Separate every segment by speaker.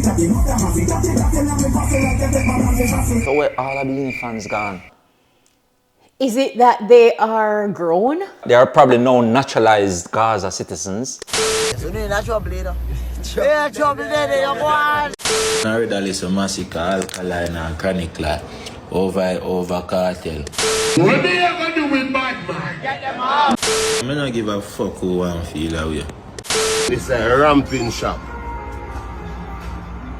Speaker 1: So where all of the fans gone?
Speaker 2: Is it that they are grown?
Speaker 1: They are probably now naturalized Gaza citizens.
Speaker 3: You need a trouble leader. Yeah, trouble leader, you want.
Speaker 4: RAVAZ, Masicka, Alkaline and Chronic over Cartel.
Speaker 5: What they ever do with bad man?
Speaker 3: Get them out.
Speaker 4: I'm not give a fuck who one feel away.
Speaker 5: It's a ramping shop.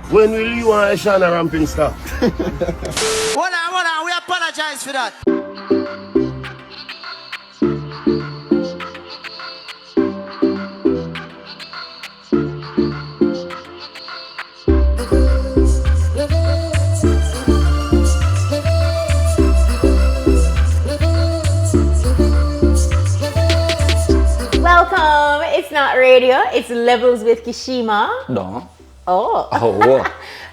Speaker 5: When will you want to shine a ramping stop?
Speaker 3: Hold on, we apologize for that.
Speaker 2: Welcome. It's not radio. It's Levels with Kshema.
Speaker 1: No.
Speaker 2: Oh.
Speaker 1: Oh.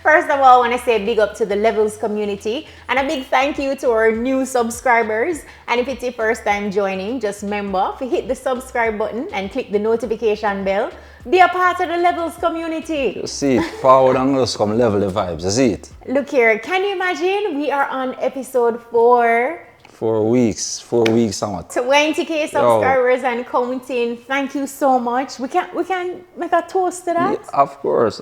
Speaker 2: First of all, I want to say big up to the Levels community and a big thank you to our new subscribers. And if it's your first time joining, just remember to hit the subscribe button and click the notification bell. Be a part of the Levels community.
Speaker 1: You see it, forward and just come level the vibes, you see it?
Speaker 2: Look here, can you imagine? We are on episode 4.
Speaker 1: 4 weeks somewhat.
Speaker 2: 20k subscribers and counting. Thank you so much. We can make a toast to that.
Speaker 1: Yeah, of course.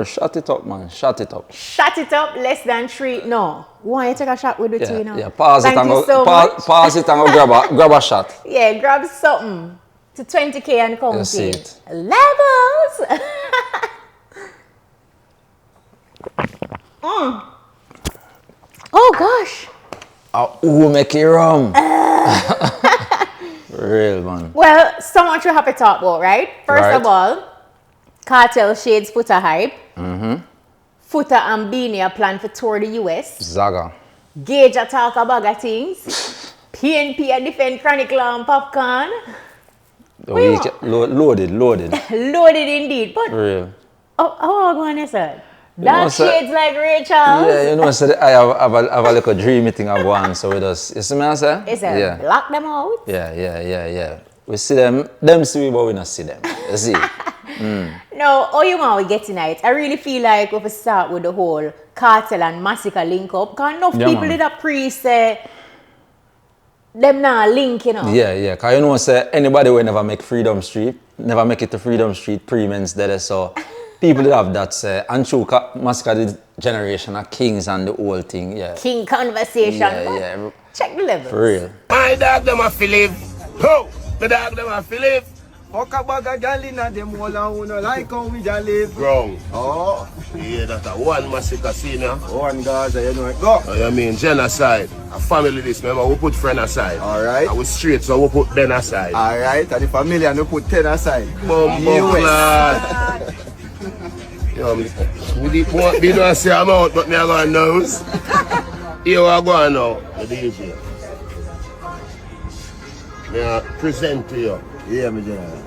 Speaker 1: Shut it up, man. Shut it up.
Speaker 2: Shut it up. Less than 3. No. Why you take a shot with the two now?
Speaker 1: Yeah. Pause
Speaker 2: Thank
Speaker 1: it and
Speaker 2: you
Speaker 1: go.
Speaker 2: so much.
Speaker 1: Pause it and go grab a shot.
Speaker 2: Yeah, grab something to 20k and counting.
Speaker 1: You see it.
Speaker 2: Levels. Oh gosh.
Speaker 1: Who make it rum? Real, man.
Speaker 2: Well, so much we have to talk about, right? First
Speaker 1: Right.
Speaker 2: of all, Cartel shades Foota hype. Foota and Beenie are planned for tour the US.
Speaker 1: Zaga.
Speaker 2: GAGE a talk about a things. PNP a defend Chronicle and Popcaan.
Speaker 1: Loaded.
Speaker 2: Loaded indeed. But
Speaker 1: Real.
Speaker 2: how are going to say? That
Speaker 1: know,
Speaker 2: shades like Rachel.
Speaker 1: Yeah, you know, so I have a little dreamy thing I want, so we just, you see me I say?
Speaker 2: It's a block them out.
Speaker 1: Yeah. We see them see me, but we not see them. You see?
Speaker 2: No, all you want we get tonight. I really feel like we have to start with the whole Cartel and Masicka link up. Because enough people did a pre-say them now link, you know.
Speaker 1: Yeah. Because you know, say anybody will never make Freedom Street, never make it to Freedom Street pre-men's there, so people did have that say, and true, Masicka did generation of kings and the whole thing, yeah.
Speaker 2: King conversation.
Speaker 1: Yeah.
Speaker 2: Check the levels.
Speaker 1: For real.
Speaker 5: My dog them a feel live. Ho! The dog them a feel live.
Speaker 3: Fuck a bag of gal inna them wall and who no like how we just live.
Speaker 5: Wrong.
Speaker 3: Oh,
Speaker 5: Yeah, that's a one Masicka senior.
Speaker 3: one Gaza, you know it. Go.
Speaker 5: I mean, genocide. A family this, remember, we put friend aside.
Speaker 3: Alright.
Speaker 5: And we straight, so we put Ben aside.
Speaker 3: Alright, and the family and we put 10 aside.
Speaker 5: Bumbo clad. Yo, we don't say I'm out, but me I got a nose. Here I go now, the DJ. Me I present to you
Speaker 3: Yeah, me general.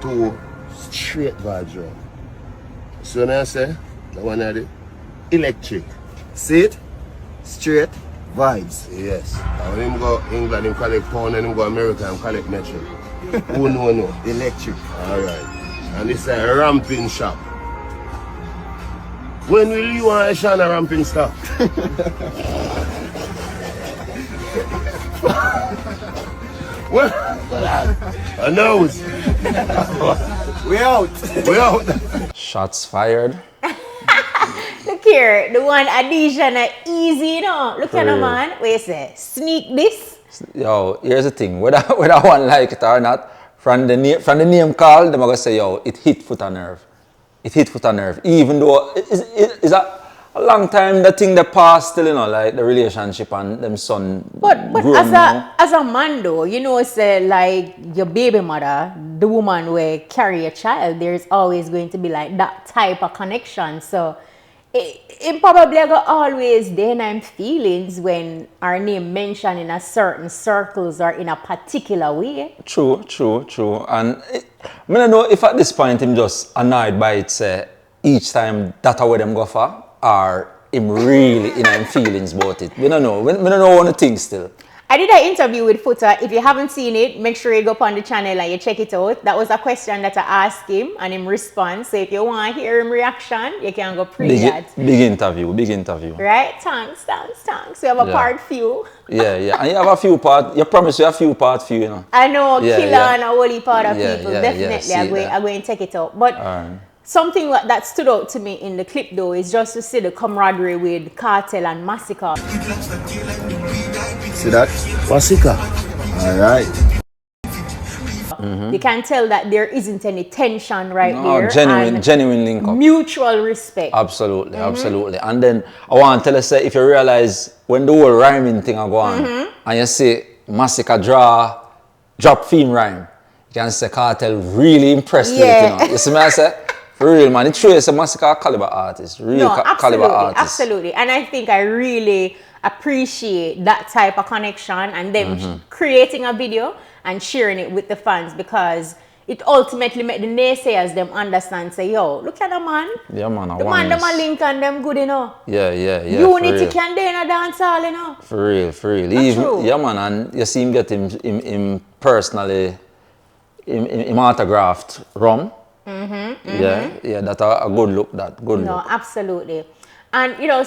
Speaker 5: 2 straight vibes. So now I say, the one I did, electric.
Speaker 3: See it? Straight vibes.
Speaker 5: Yes. And when him go England, him collect pound, and him go America, him collect metric. Who know?
Speaker 3: Electric.
Speaker 5: Alright. And it's a ramping shop. When will you want to shine a ramping stop? Well, a nose.
Speaker 3: We out.
Speaker 5: We out.
Speaker 1: Shots fired.
Speaker 2: Look here, the one addition easy, you know. Look at the
Speaker 1: real.
Speaker 2: man. What you say? Sneak this.
Speaker 1: Yo, here's the thing. Whether one like it or not, from the name call, them are gonna say, yo, it hit Foota nerve. It hit Foota nerve. Even though it's a long time the thing that passed still, you know, like the relationship and them son.
Speaker 2: But
Speaker 1: grown now.
Speaker 2: as a man though, you know, say like your baby mother, the woman will carry a child, there's always going to be like that type of connection. So it probably go always then I'm feelings when our name mentioned in a certain circles or in a particular way.
Speaker 1: True. And I don't know if at this point him just annoyed by it, say, each time that way them go for, or him really in him feelings about it. We don't know. We don't know one thing still.
Speaker 2: I did an interview with Foota. If you haven't seen it, make sure you go up on the channel and you check it out. That was a question that I asked him and him response. So if you want to hear him reaction, you can go pre that.
Speaker 1: Big interview.
Speaker 2: Right? Thanks. We have a part few.
Speaker 1: Yeah. And you have a few part. You promise you have a few part few, you know.
Speaker 2: I know, killer and a whole part of people.
Speaker 1: Yeah,
Speaker 2: Definitely, I'm going to take it out. But something that stood out to me in the clip though is just to see the camaraderie with Cartel and Masicka.
Speaker 5: See that? Masicka. Alright.
Speaker 2: You can tell that there isn't any tension right there.
Speaker 1: Genuine link up.
Speaker 2: Mutual respect.
Speaker 1: Absolutely. And then I want to tell us that if you realize when the whole rhyming thing are going and you see Masicka drop theme rhyme, you can say Cartel really impressed with it, you know. You see me I say? For real, man. It shows a Masicka caliber artist. Caliber artist.
Speaker 2: Absolutely. And I think I really appreciate that type of connection and them creating a video and sharing it with the fans, because it ultimately made the naysayers them understand, say, yo, look at the man.
Speaker 1: Yeah, man.
Speaker 2: The man, them a link and them good, you know.
Speaker 1: Yeah.
Speaker 2: Unity can do in a dance hall, you know.
Speaker 1: For real. Yeah, man. And you see him get him personally, him autographed rum. Yeah, that's a good look.
Speaker 2: No, absolutely. And you know,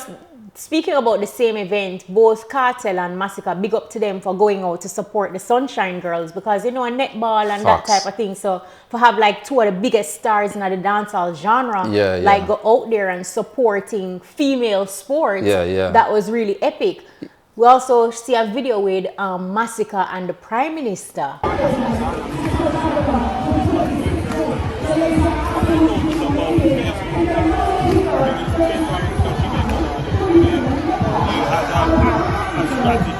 Speaker 2: speaking about the same event, both Cartel and Masicka, big up to them for going out to support the Sunshine Girls, because you know, netball and that type of thing. So for have like two of the biggest stars in the dancehall genre, like go out there and supporting female sports, that was really epic. We also see a video with Masicka and the Prime Minister.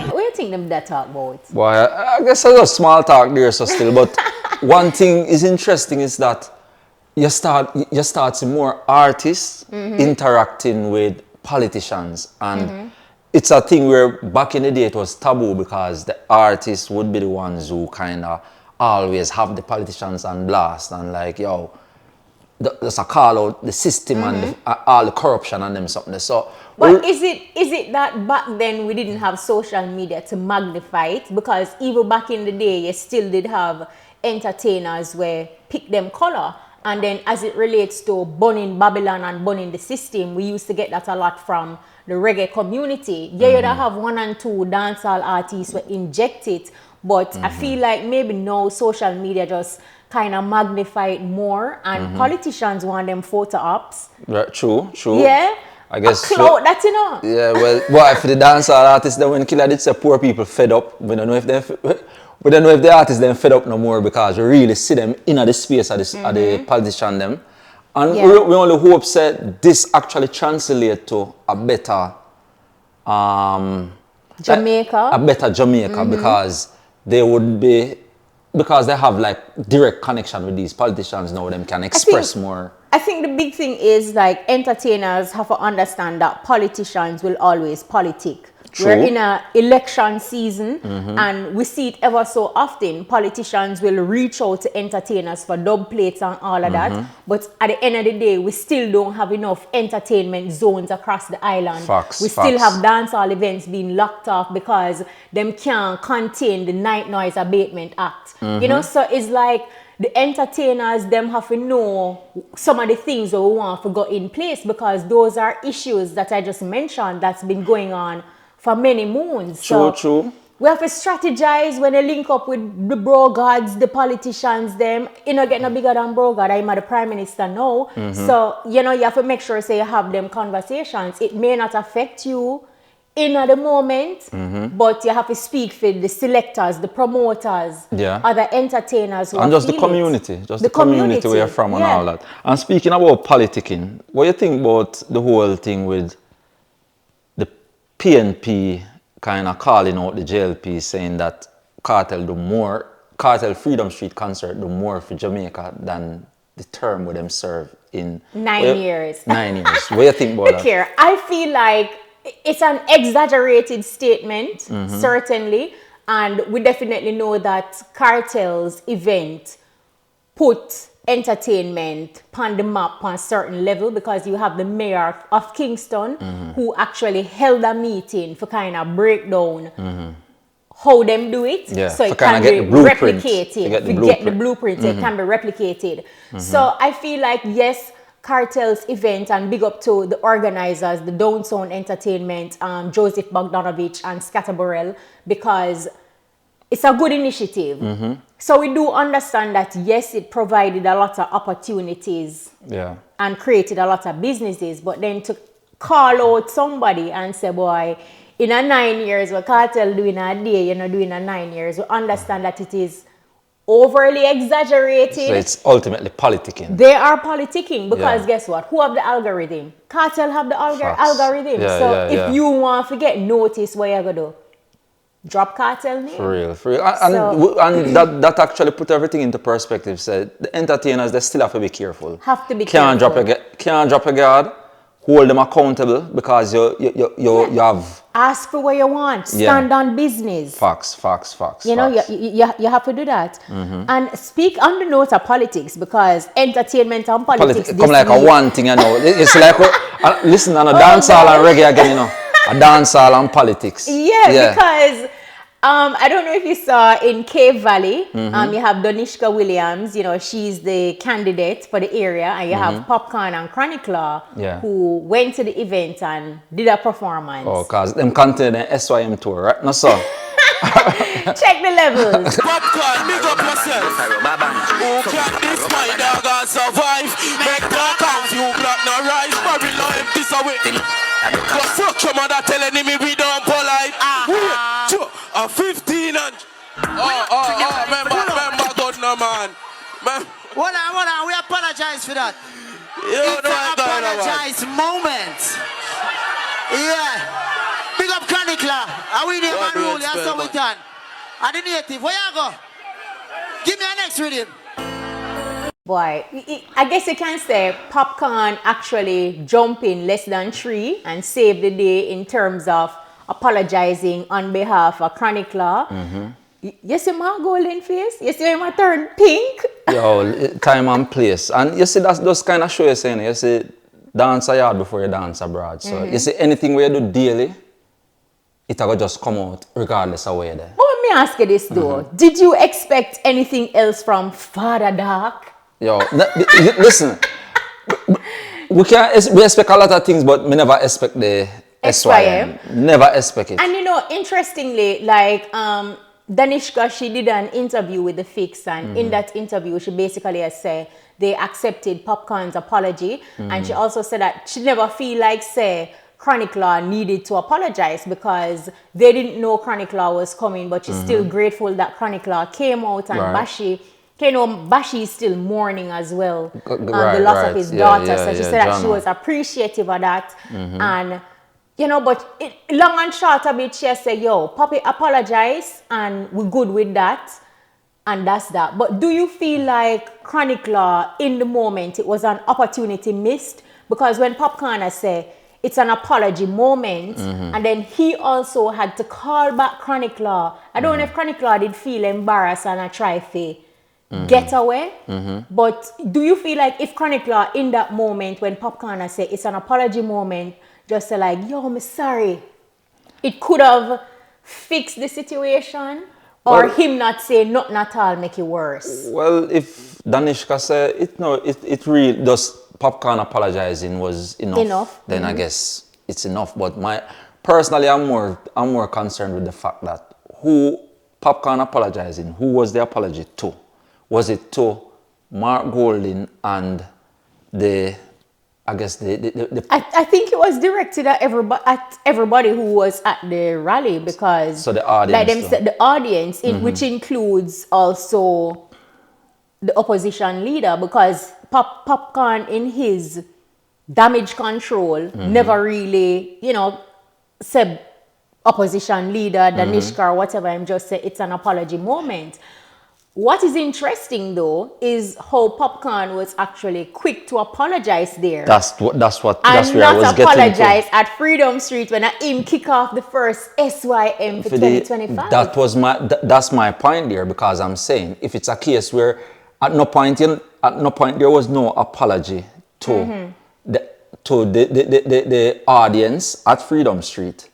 Speaker 2: What do you think them that talk about?
Speaker 1: Well, I guess there's a small talk there so still, but one thing is interesting is that you start seeing more artists interacting with politicians, and it's a thing where back in the day it was taboo because the artists would be the ones who kind of always have the politicians on blast and like, yo, there's a call out the system and all the corruption and them something. So,
Speaker 2: but is it that back then we didn't have social media to magnify it? Because even back in the day, you still did have entertainers where pick them color. And then as it relates to burning Babylon and burning the system, we used to get that a lot from the reggae community. Yeah, you'd have one and two dancehall artists who inject it. But I feel like maybe now social media just kind of magnify it more, and politicians want them photo ops.
Speaker 1: Right, true.
Speaker 2: Yeah.
Speaker 1: I guess
Speaker 2: clout that, you know.
Speaker 1: Yeah, well, for the dancehall artists, then when Killer did say poor people fed up, we don't know if the artists then fed up no more, because we really see them in the space of the politician them. And we only hope that this actually translates to a better Jamaica. Because they would be, because they have like direct connection with these politicians now, them can express more.
Speaker 2: I think the big thing is like entertainers have to understand that politicians will always politic. True. We're in an election season and we see it ever so often. Politicians will reach out to entertainers for dub plates and all of that. But at the end of the day, we still don't have enough entertainment zones across the island. We still have dancehall events being locked off because them can't contain the Night Noise Abatement Act. You know, so it's like the entertainers, them have to know some of the things that we want to go in place, because those are issues that I just mentioned that's been going on for many moons.
Speaker 1: True.
Speaker 2: We have to strategize when they link up with the bro gods, the politicians, them. You know, get no bigger than bro god. I'm the Prime Minister now. So, you know, you have to make sure, say, you have them conversations. It may not affect you in the moment, but you have to speak for the selectors, the promoters, other entertainers.
Speaker 1: And just the community. Just the community where you're from and all that. And speaking about politicking, what do you think about the whole thing with the PNP kind of calling out the JLP, saying that Cartel Freedom Street concert do more for Jamaica than the term with them serve in
Speaker 2: 9 years.
Speaker 1: 9 years. What do you think about that?
Speaker 2: Here, I feel like it's an exaggerated statement, certainly, and we definitely know that Cartel's event put entertainment on the map on a certain level, because you have the mayor of Kingston who actually held a meeting for kind of break down how them do it,
Speaker 1: Yeah,
Speaker 2: so
Speaker 1: to
Speaker 2: it can
Speaker 1: kinda
Speaker 2: be
Speaker 1: get the blueprint,
Speaker 2: replicated.
Speaker 1: to get the
Speaker 2: To get the
Speaker 1: blueprint.
Speaker 2: blueprint, it can be replicated. So I feel like, yes, Cartel's event, and big up to the organizers, the Downtown Entertainment, Joseph Bogdanovich and Scatterburrell, because it's a good initiative. So we do understand that, yes, it provided a lot of opportunities and created a lot of businesses, but then to call out somebody and say, boy, in a 9 years, what Cartel doing a day, you're not doing a 9 years, we understand that it is overly exaggerated.
Speaker 1: So it's ultimately politicking.
Speaker 2: They are politicking because guess what? Who have the algorithm? Cartel have the algorithm. So if you want to get notice, what you gonna do? Drop Cartel name.
Speaker 1: For real. And that actually put everything into perspective. So the entertainers, they still have to be careful.
Speaker 2: Have to be
Speaker 1: can't
Speaker 2: careful.
Speaker 1: Can't drop a guard. Hold them accountable because you have...
Speaker 2: Ask for what you want. Stand on business.
Speaker 1: Facts.
Speaker 2: You know, you have to do that. And speak on the note of politics, because entertainment and politics
Speaker 1: come like a one thing, you know. It's like, listen, on a dancehall and reggae again, you know. A dancehall and politics.
Speaker 2: Yeah, because I don't know if you saw in Cave Valley, you have Donishka Williams, you know, she's the candidate for the area, and you have Popcaan and Chronicler, who went to the event and did a performance.
Speaker 1: Oh, because them continue the SYM tour, right? No, so.
Speaker 2: Check the levels.
Speaker 6: Popcaan, big up yourself. Who can this my dog and survive? Make talk of you, black no rise. Babylon empty so we. But fuck your mother telling me we don't polite. A 15 and... remember God no man.
Speaker 3: Hold on, we apologize for that.
Speaker 6: You
Speaker 3: It's an apologize moment. Yeah. Big up Chronicler. Are we there, man? Rule? That's how we done. And the native, where you go? Give me a next rhythm.
Speaker 2: Boy, I guess you can say Popcaan actually jumped in less than 3 and saved the day in terms of apologizing on behalf of Chronicler. You see my golden face? You see my turn pink?
Speaker 1: Yo, time and place. And you see, that's those kind of show you're saying. You see, dance a yard before you dance abroad. So you see, anything we do daily, it will just come out regardless of where you're there.
Speaker 2: But let me ask you this though. Did you expect anything else from Father Dark?
Speaker 1: Yo, listen. We expect a lot of things, but we never expect the SYM. Never expect it.
Speaker 2: And you know, interestingly, like Danishka, she did an interview with the Fix, and in that interview, she basically said they accepted Popcaan's apology, and she also said that she never feel like Chronicler needed to apologize because they didn't know Chronicler was coming, but she's still grateful that Chronicler came out, and Bashi. You know, Bashi is still mourning as well, the loss of his daughter. So she said that she was appreciative of that, and you know, but long and short of it, she said, yo, Poppy apologize and we're good with that. And that's that. But do you feel like Chronicler, in the moment, it was an opportunity missed? Because when Popcaan said it's an apology moment, and then he also had to call back Chronicler. I don't know if Chronicler did feel embarrassed and I try to get away. But do you feel like if Chronicler, in that moment, when Popcaan said it's an apology moment, just say like, yo, I'm sorry, it could have fixed the situation, or him not say nothing at all make it worse? Well,
Speaker 1: if Danishka said it really does, Popcaan apologizing was enough. Then I guess it's enough. But personally, I'm more concerned with the fact that who Popcaan apologizing, who was the apology to? Was it to Mark Golding and I
Speaker 2: think it was directed at everybody who was at the rally, because
Speaker 1: so the audience,
Speaker 2: like them said, the audience, which includes also the opposition leader, because Popcaan in his damage control never really, you know, said opposition leader, Danishka or whatever, and just said it's an apology moment. What is interesting though is how Popcaan was actually quick to apologize there.
Speaker 1: That's where I was getting to.
Speaker 2: And not apologize at Freedom Street when him kick off the first SYM for 2025.
Speaker 1: That's my point there, because I'm saying if it's a case where at no point there was no apology to the audience at Freedom Street,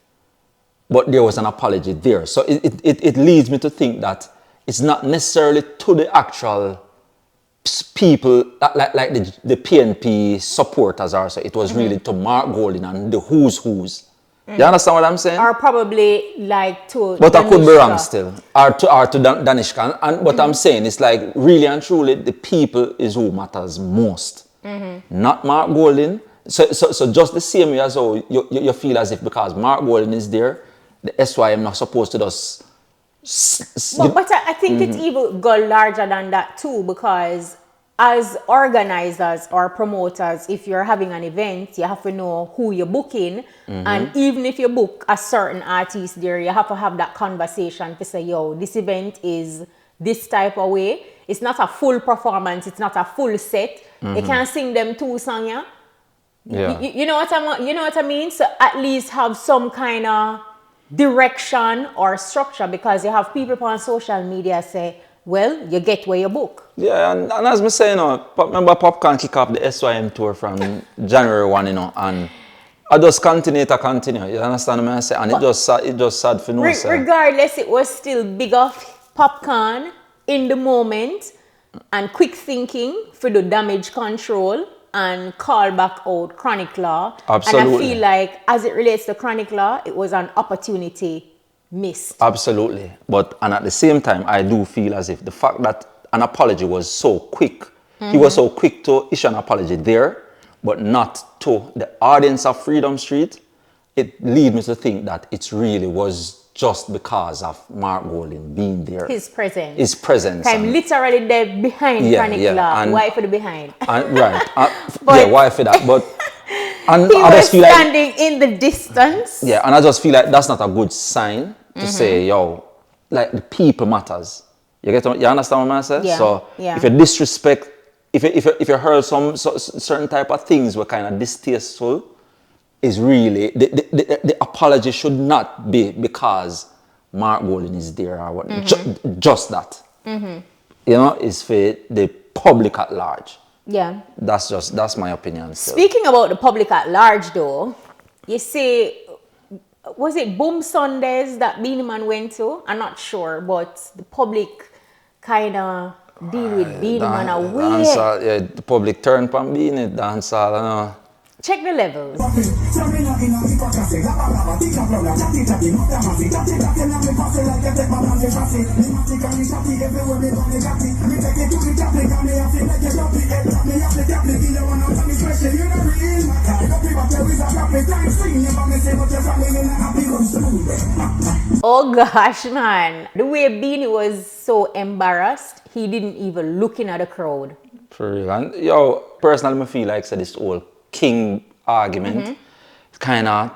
Speaker 1: but there was an apology there. So it leads me to think that it's not necessarily to the actual people, like the PNP supporters are. So it was really to Mark Golding and the who's. You understand what I'm saying?
Speaker 2: Or probably like to
Speaker 1: But I could be wrong
Speaker 2: Danishka.
Speaker 1: still. Or to Danishka. And what I'm saying is like really and truly the people is who matters most. Not Mark Golding. So just the same way as how you feel as if because Mark Golding is there, the SYM not supposed to just...
Speaker 2: But I think it even go larger than that too, because as organizers or promoters, if you're having an event, you have to know who you're booking. And even if you book a certain artist there, you have to have that conversation to say, yo, this event is this type of way. It's not a full performance. It's not a full set. You can't sing them two songs, yeah?
Speaker 1: Yeah.
Speaker 2: You know what I mean? So at least have some kind of direction or structure, because you have people on social media say, well, you get where you book.
Speaker 1: Yeah, and as I say, you know, remember Popcaan kick off the SYM tour from January 1, you know, and I just continue. You understand what I say? And it just sad for no say.
Speaker 2: Regardless, it was still big off Popcaan in the moment and quick thinking for the damage control and call back out Chronic Law.
Speaker 1: Absolutely.
Speaker 2: And I feel like as it relates to Chronic Law, it was an opportunity missed.
Speaker 1: Absolutely. And at the same time, I do feel as if the fact that an apology was so quick, he was so quick to issue an apology there, but not to the audience of Freedom Street, it leads me to think that it really was just because of Mark Golding being there.
Speaker 2: His presence.
Speaker 1: His presence.
Speaker 2: I'm literally there behind Chronic Law.
Speaker 1: and-
Speaker 2: Why for the behind?
Speaker 1: Right.
Speaker 2: But-
Speaker 1: yeah, why for that? But and
Speaker 2: He
Speaker 1: I
Speaker 2: was
Speaker 1: just feel like
Speaker 2: standing in the distance.
Speaker 1: yeah, and I just feel like that's not a good sign to say, yo, like the people matters. You understand what I'm saying?
Speaker 2: Yeah,
Speaker 1: So
Speaker 2: yeah.
Speaker 1: if you disrespect, if you heard some certain type of things were kind of distasteful, is really the apology should not be because Mark Golding is there or what. Just that. You know, it's for the public at large.
Speaker 2: Yeah.
Speaker 1: That's my opinion. Still.
Speaker 2: Speaking about the public at large though, you see, was it Boom Sundays that Beenie Man went to? I'm not sure, but the public kind of deal with Beenie Man a way.
Speaker 1: Dancehall, yeah, the public turn from Beenie, dancehall, I know.
Speaker 2: Check the levels. Oh gosh, man. The way Beenie was so embarrassed, he didn't even look in at the crowd.
Speaker 1: For real. And yo, personally, I feel like this whole king argument is kind of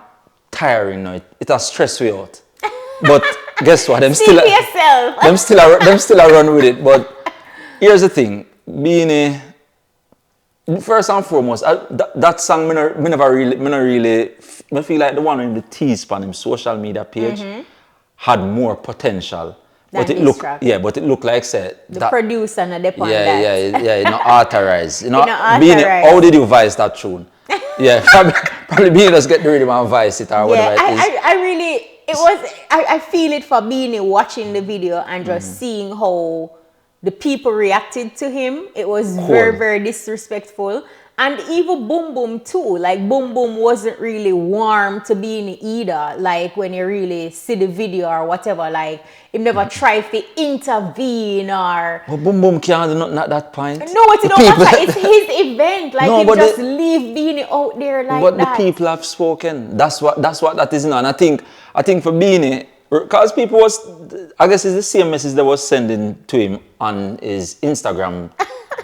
Speaker 1: tiring now. It has stressed me out. But guess what? Them still a run with it. But here's the thing. Beenie, first and foremost, that song, I feel like the one on the tease on him social media page had more potential. But it looked like said
Speaker 2: the producer and the
Speaker 1: you know, authorized. You know,
Speaker 2: authorized.
Speaker 1: Beenie, how did you voice that tune? Yeah, probably Beenie just get the rhythm and voice it or whatever it is.
Speaker 2: I feel it for Beenie watching the video and just seeing how the people reacted to him. It was very, very disrespectful. And even Boom Boom too. Like Boom Boom wasn't really warm to Beenie either. Like when you really see the video or whatever, like he never tried to intervene or...
Speaker 1: But Boom Boom can't do nothing at that point.
Speaker 2: No, it don't matter. It's his event. Like he just leave Beenie out there like
Speaker 1: but
Speaker 2: that.
Speaker 1: the people have spoken. That's what that is now. And I think for Beenie, because people was, I guess it's the same message they was sending to him on his Instagram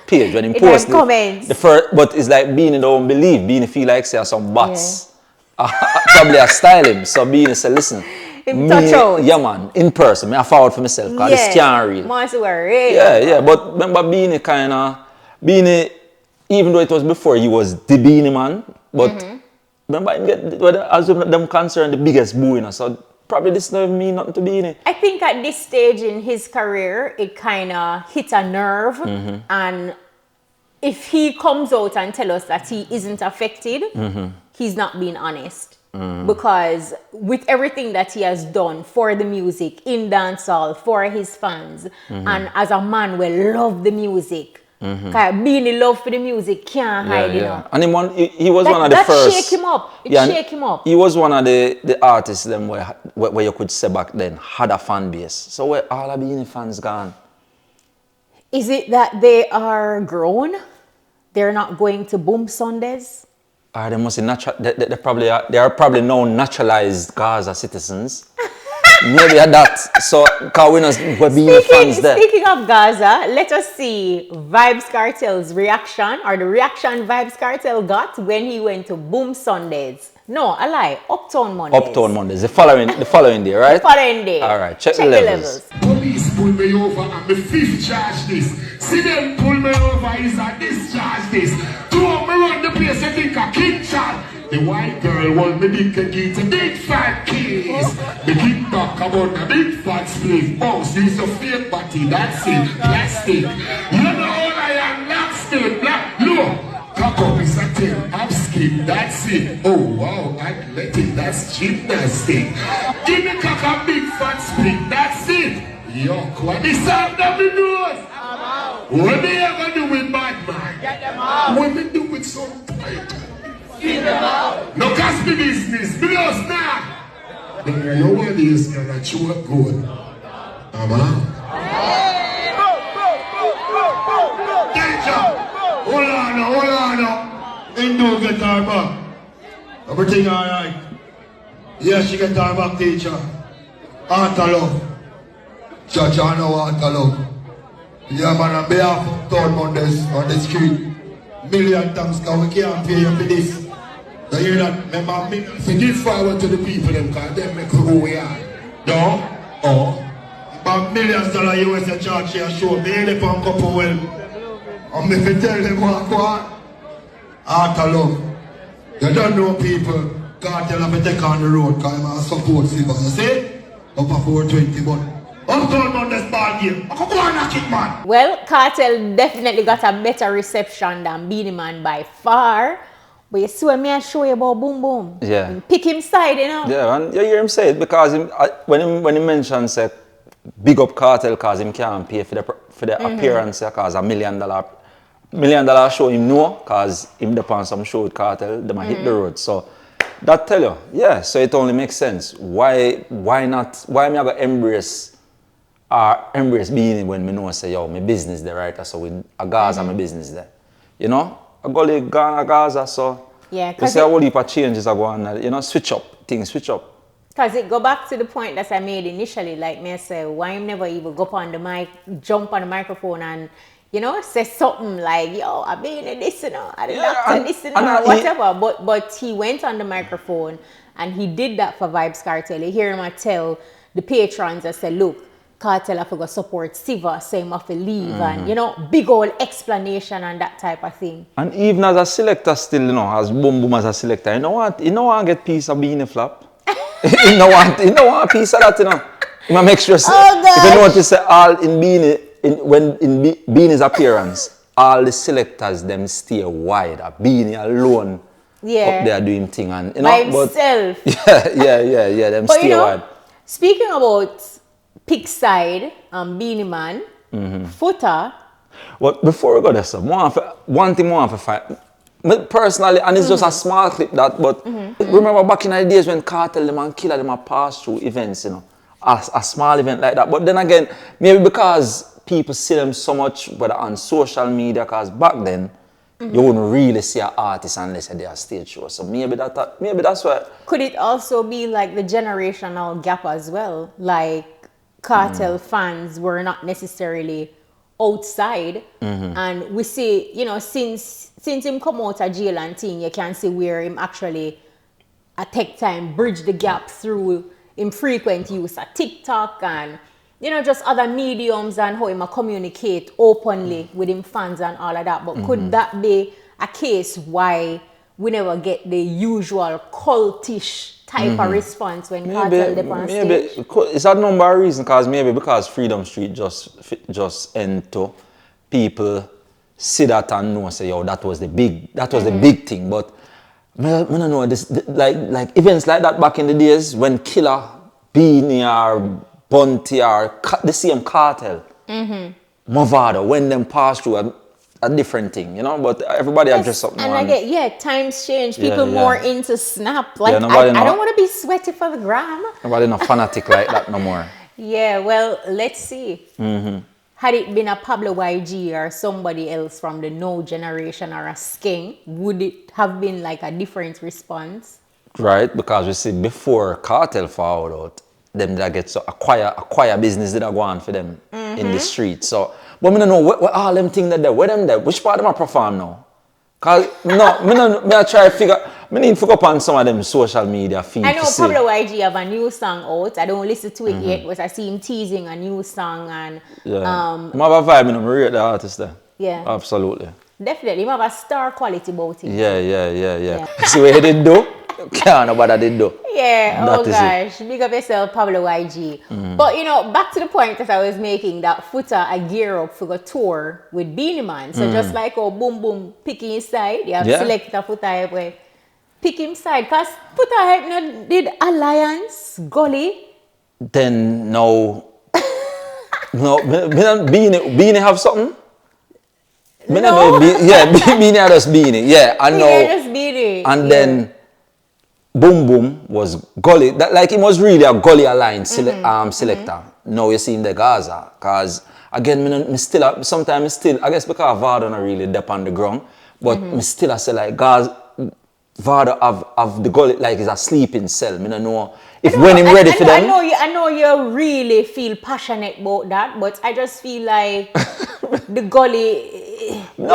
Speaker 1: page when he posted
Speaker 2: comments.
Speaker 1: the first, but it's like Beenie don't believe. Beenie feel like say some bots probably a style him. So Beenie say, listen,
Speaker 2: touch out.
Speaker 1: Yeah man, in person, I forward for myself because this can't real. Yeah, but remember Beenie, even though it was before he was the Beenie Man, but remember him get, as them concerned, the biggest booing. So probably this doesn't mean nothing to Beenie.
Speaker 2: I think at this stage in his career, it kind of hit a nerve. And if he comes out and tell us that he isn't affected, he's not being honest. Because with everything that he has done for the music, in dancehall, for his fans, and as a man will love the music, being in love for the music can't hide, you know.
Speaker 1: And he was one of the first.
Speaker 2: That shake him up. Shake him up.
Speaker 1: He was one of the artists them where you could say back then had a fan base. So where all of the fans gone?
Speaker 2: Is it that they are grown? They're not going to Boom Sundays?
Speaker 1: Or they must be they are probably now naturalized Gaza citizens. Maybe at that. So, because we're being fans there.
Speaker 2: Speaking of Gaza, let us see Vybz Kartel's reaction, or the reaction Vybz Kartel got when he went to Boom Sundays. No, I lie. Uptown Mondays.
Speaker 1: Uptown Mondays. The following day, right?
Speaker 2: The following day.
Speaker 1: All right. Check the levels.
Speaker 5: Police pull me over and me fifth charge this. See them pull me over is a discharge this. Two of me run the place I think a king chat. The white girl want me dick and get a big fat kiss. The kick back about a big fat split. Bounce use a fake body, that's it. Plastic. You know all I am, black stick, black. Look. Cock up is a 10, up skip, that's it. Oh wow, athletic, that's gymnastic. Give me cock a big fat split, that's it. Yuck, what is up, double nose? What they ever do with bad man? Get them out. What they do with some tight? Get them out. No cost me business, bills now. Then you know what is, you're not sure good. I'm out. Danger. Hold on now. Ain't no get her back. Everything alright. Yeah, she get her back, teacher. Heart of love. Church, I know heart of love. Yeah, man, on behalf of Town Mondays on the street, million thanks, because we can't pay you for this. You hear that? Remember, me for give forward to the people, them, because them make who we are. No? Oh. About $millions USA charge here, show me any pump up well. I'm going to tell them what go on. Heart of love. You don't know people. Cartel have to take on the road because I'm a support silver. You see? Up a 420, but I'm going on this ball game. I can go and knock it, man.
Speaker 2: Well, Cartel definitely got a better reception than Beenie Man by far. But you see when me I show you about Boom Boom.
Speaker 1: Yeah.
Speaker 2: Pick him side, you know.
Speaker 1: Yeah, and you hear him say it because when he mentioned say big up Cartel because him can't pay for the appearance because $1 million show him no because him depend some show with Cartel, they might hit the road. So that tell you, yeah, so it only makes sense. Why not? Why me I go embrace Beenie when me know say yo, my business there, right? So with a Gaza, my business there. You know? I go to Ghana, Gaza, so
Speaker 2: yeah,
Speaker 1: you see a whole heap of changes are going on, you know, switch up, things switch up.
Speaker 2: Because it go back to the point that I made initially, like me I say, why him never even go up on the mic, jump on the microphone and, you know, say something like, yo, I been in this, you know, I did not listen or whatever. But he went on the microphone and he did that for Vybz Kartel. You hear him tell the patrons, I said, look, Cartel have to go support Siva, say him have to leave, and you know, big old explanation and that type of thing. And
Speaker 1: even as a selector still, you know, as Boom Boom as a selector, you know what get piece of Beenie flap. you know want a piece of that, you know. You must make sure if you notice all in Beenie, when Beanie's appearance, all the selectors them stay wide. Beenie alone up there doing thing and you know
Speaker 2: by himself.
Speaker 1: Yeah, them
Speaker 2: but,
Speaker 1: stay
Speaker 2: you know,
Speaker 1: wide.
Speaker 2: Speaking about Pick side, Beenie Man, Foota.
Speaker 1: Well, before we go there, sir, one thing I want to fight. Personally, and it's just a small clip that, but remember back in the days when Cartel them and Killer them a pass through events, you know, a small event like that. But then again, maybe because people see them so much, whether on social media, because back then, you wouldn't really see an artist unless they are stage show. So maybe that's why. Could
Speaker 2: it also be like the generational gap as well? Like, Cartel fans were not necessarily outside, and we see, you know, since him come out of jail and thing, you can see where him actually take time bridge the gap through him frequent use of TikTok and, you know, just other mediums and how him communicate openly with him fans and all of that. But could that be a case why we never get the usual cultish type of response when Cartel dip on stage?
Speaker 1: It's a number of reasons, because Freedom Street just end to people see that and know say, yo, that was the big thing. But I don't know, this, like events like that back in the days when Killer, Beenie or Bunty or the same Cartel, Movado, when them pass through a different thing, you know, but everybody
Speaker 2: Yes,
Speaker 1: address something.
Speaker 2: and I get, times change. People
Speaker 1: Yeah.
Speaker 2: more into Snap. Like,
Speaker 1: nobody
Speaker 2: I
Speaker 1: know.
Speaker 2: don't want to be sweaty for the gram.
Speaker 1: Nobody not fanatic like that no more.
Speaker 2: Yeah, well, let's see. Had it been a Pablo YG or somebody else from the No generation or a Skeng, would it have been like a different response?
Speaker 1: Right, because we see before Cartel forward out, them that get so acquire business that go on for them in the street. So, but me don't know what all them things that there, where them there, which part of them perform now? Cause me I try to figure, me need to figure up on some of them social media feeds.
Speaker 2: I know Pablo YG have a new song out. I don't listen to it yet, but I see him teasing a new song and
Speaker 1: Yeah, I have a vibe in them, rate the artist there.
Speaker 2: Yeah.
Speaker 1: Absolutely.
Speaker 2: Definitely, him have a star quality about him.
Speaker 1: Yeah. See what he did do? Can't nobody did do.
Speaker 2: Yeah,
Speaker 1: That
Speaker 2: oh
Speaker 1: is it.
Speaker 2: gosh, big up yourself, Pablo YG. But you know, back to the point that I was making, that Foota a gear up for a tour with Beenie Man. So just like oh boom boom picking his side, you have selected Foota way. Pick him side, cause Foota did Alliance, Gully.
Speaker 1: Then no, Beenie have something? Me
Speaker 2: No.
Speaker 1: know Beenie had just Beenie. Yeah, I know.
Speaker 2: Yeah, just Beenie.
Speaker 1: And then Boom Boom was Gully. That, like he was really a Gully Alliance selector. Now you see in the Gaza. Cause again, me still sometimes still, I guess because Vado not really dep on the ground, but me still I say like Gaza, Vado of the Gully like is a sleeping cell. Me don't know if when him ready for them.
Speaker 2: I know you really feel passionate about that, but I just feel like the Gully.
Speaker 1: I'm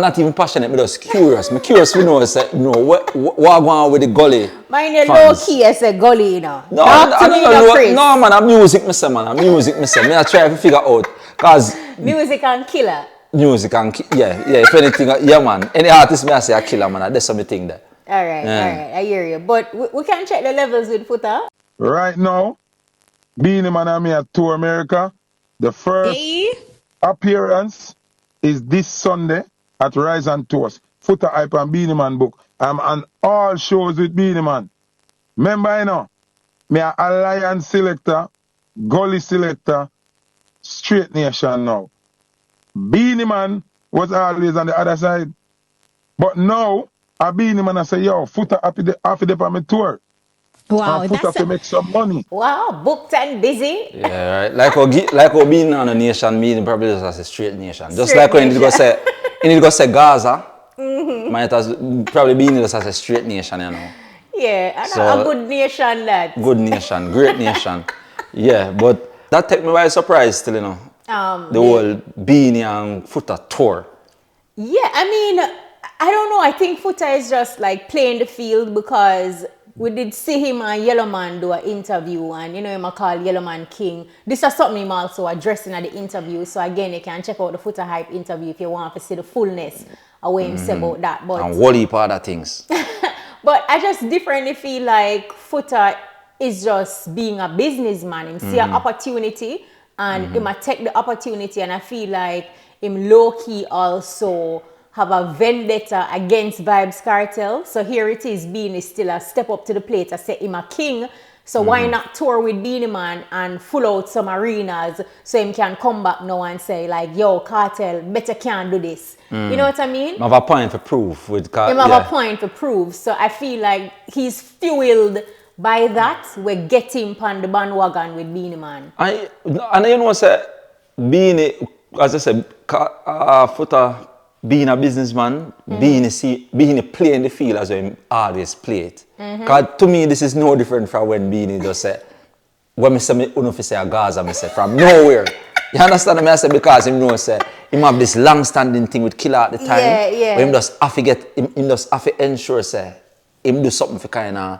Speaker 1: not even passionate. I'm just curious. I'm curious to know, what going on with the Gully.
Speaker 2: Mine is low key as a Gully, you know.
Speaker 1: No, man, I'm music, man. I'm music, Me I try to figure out. Cause
Speaker 2: music and killer.
Speaker 1: Music and if anything, yeah, man. Any artist may I say a killer, man. That's something there.
Speaker 2: All right, I hear you. But we can check the levels with Foota.
Speaker 7: Right now, Beenie Man and me at Tour America. The first appearance is this Sunday at Rise and Toast. Foota Hype and Beenie Man book. I'm on all shows with Beenie Man. Remember, you know, me a Alliance selector, Gully selector, Straight Nation now. Beenie Man was always on the other side. But now, a Beenie Man I say, yo, Foota happy the on my tour.
Speaker 8: Wow,
Speaker 7: and Foota to make some money.
Speaker 2: Wow, booked and busy.
Speaker 1: Yeah, right. Like how being on a nation, Beenie probably just as a straight nation. Just
Speaker 2: Straight
Speaker 1: like when you
Speaker 2: nation.
Speaker 1: go say Gaza, might as probably being just as a straight nation, you know.
Speaker 2: Yeah,
Speaker 1: So,
Speaker 2: a good nation that.
Speaker 1: Good nation, great nation. Yeah, but that take me by surprise still, you know. The whole Beenie and Foota tour.
Speaker 2: Yeah, I mean, I don't know. I think Foota is just like playing the field because we did see him and Yellow Man do an interview, and you know him call Yellow Man King. This is something him also addressing at the interview. So again, you can check out the Foota Hype interview if you want to see the fullness of what him say about that. But
Speaker 1: And whole heap of other things.
Speaker 2: but I just differently feel like Foota is just being a businessman. Him see an opportunity and him a take the opportunity, and I feel like him low-key also have a vendetta against Vybz Kartel. So here it is, Beenie still a step up to the plate to say him a king. So why not tour with Beenie Man and full out some arenas so him can come back now and say like, yo, Cartel, better can't do this. You know what I mean?
Speaker 1: I have a point for proof with
Speaker 2: Him have a point to prove. So I feel like he's fueled by that. We get him on the bandwagon with Beenie Man.
Speaker 1: And you know say Beenie, as I said, Foota being a businessman, Beenie playing the field as he always play it. Because to me, this is no different from when Beenie just say, when I say me say a Gaza, I say from nowhere. You understand what I say? Because him know say him have this long-standing thing with Killer at the time.
Speaker 2: Yeah.
Speaker 1: Where him just have to him just have to ensure say him do something for kind of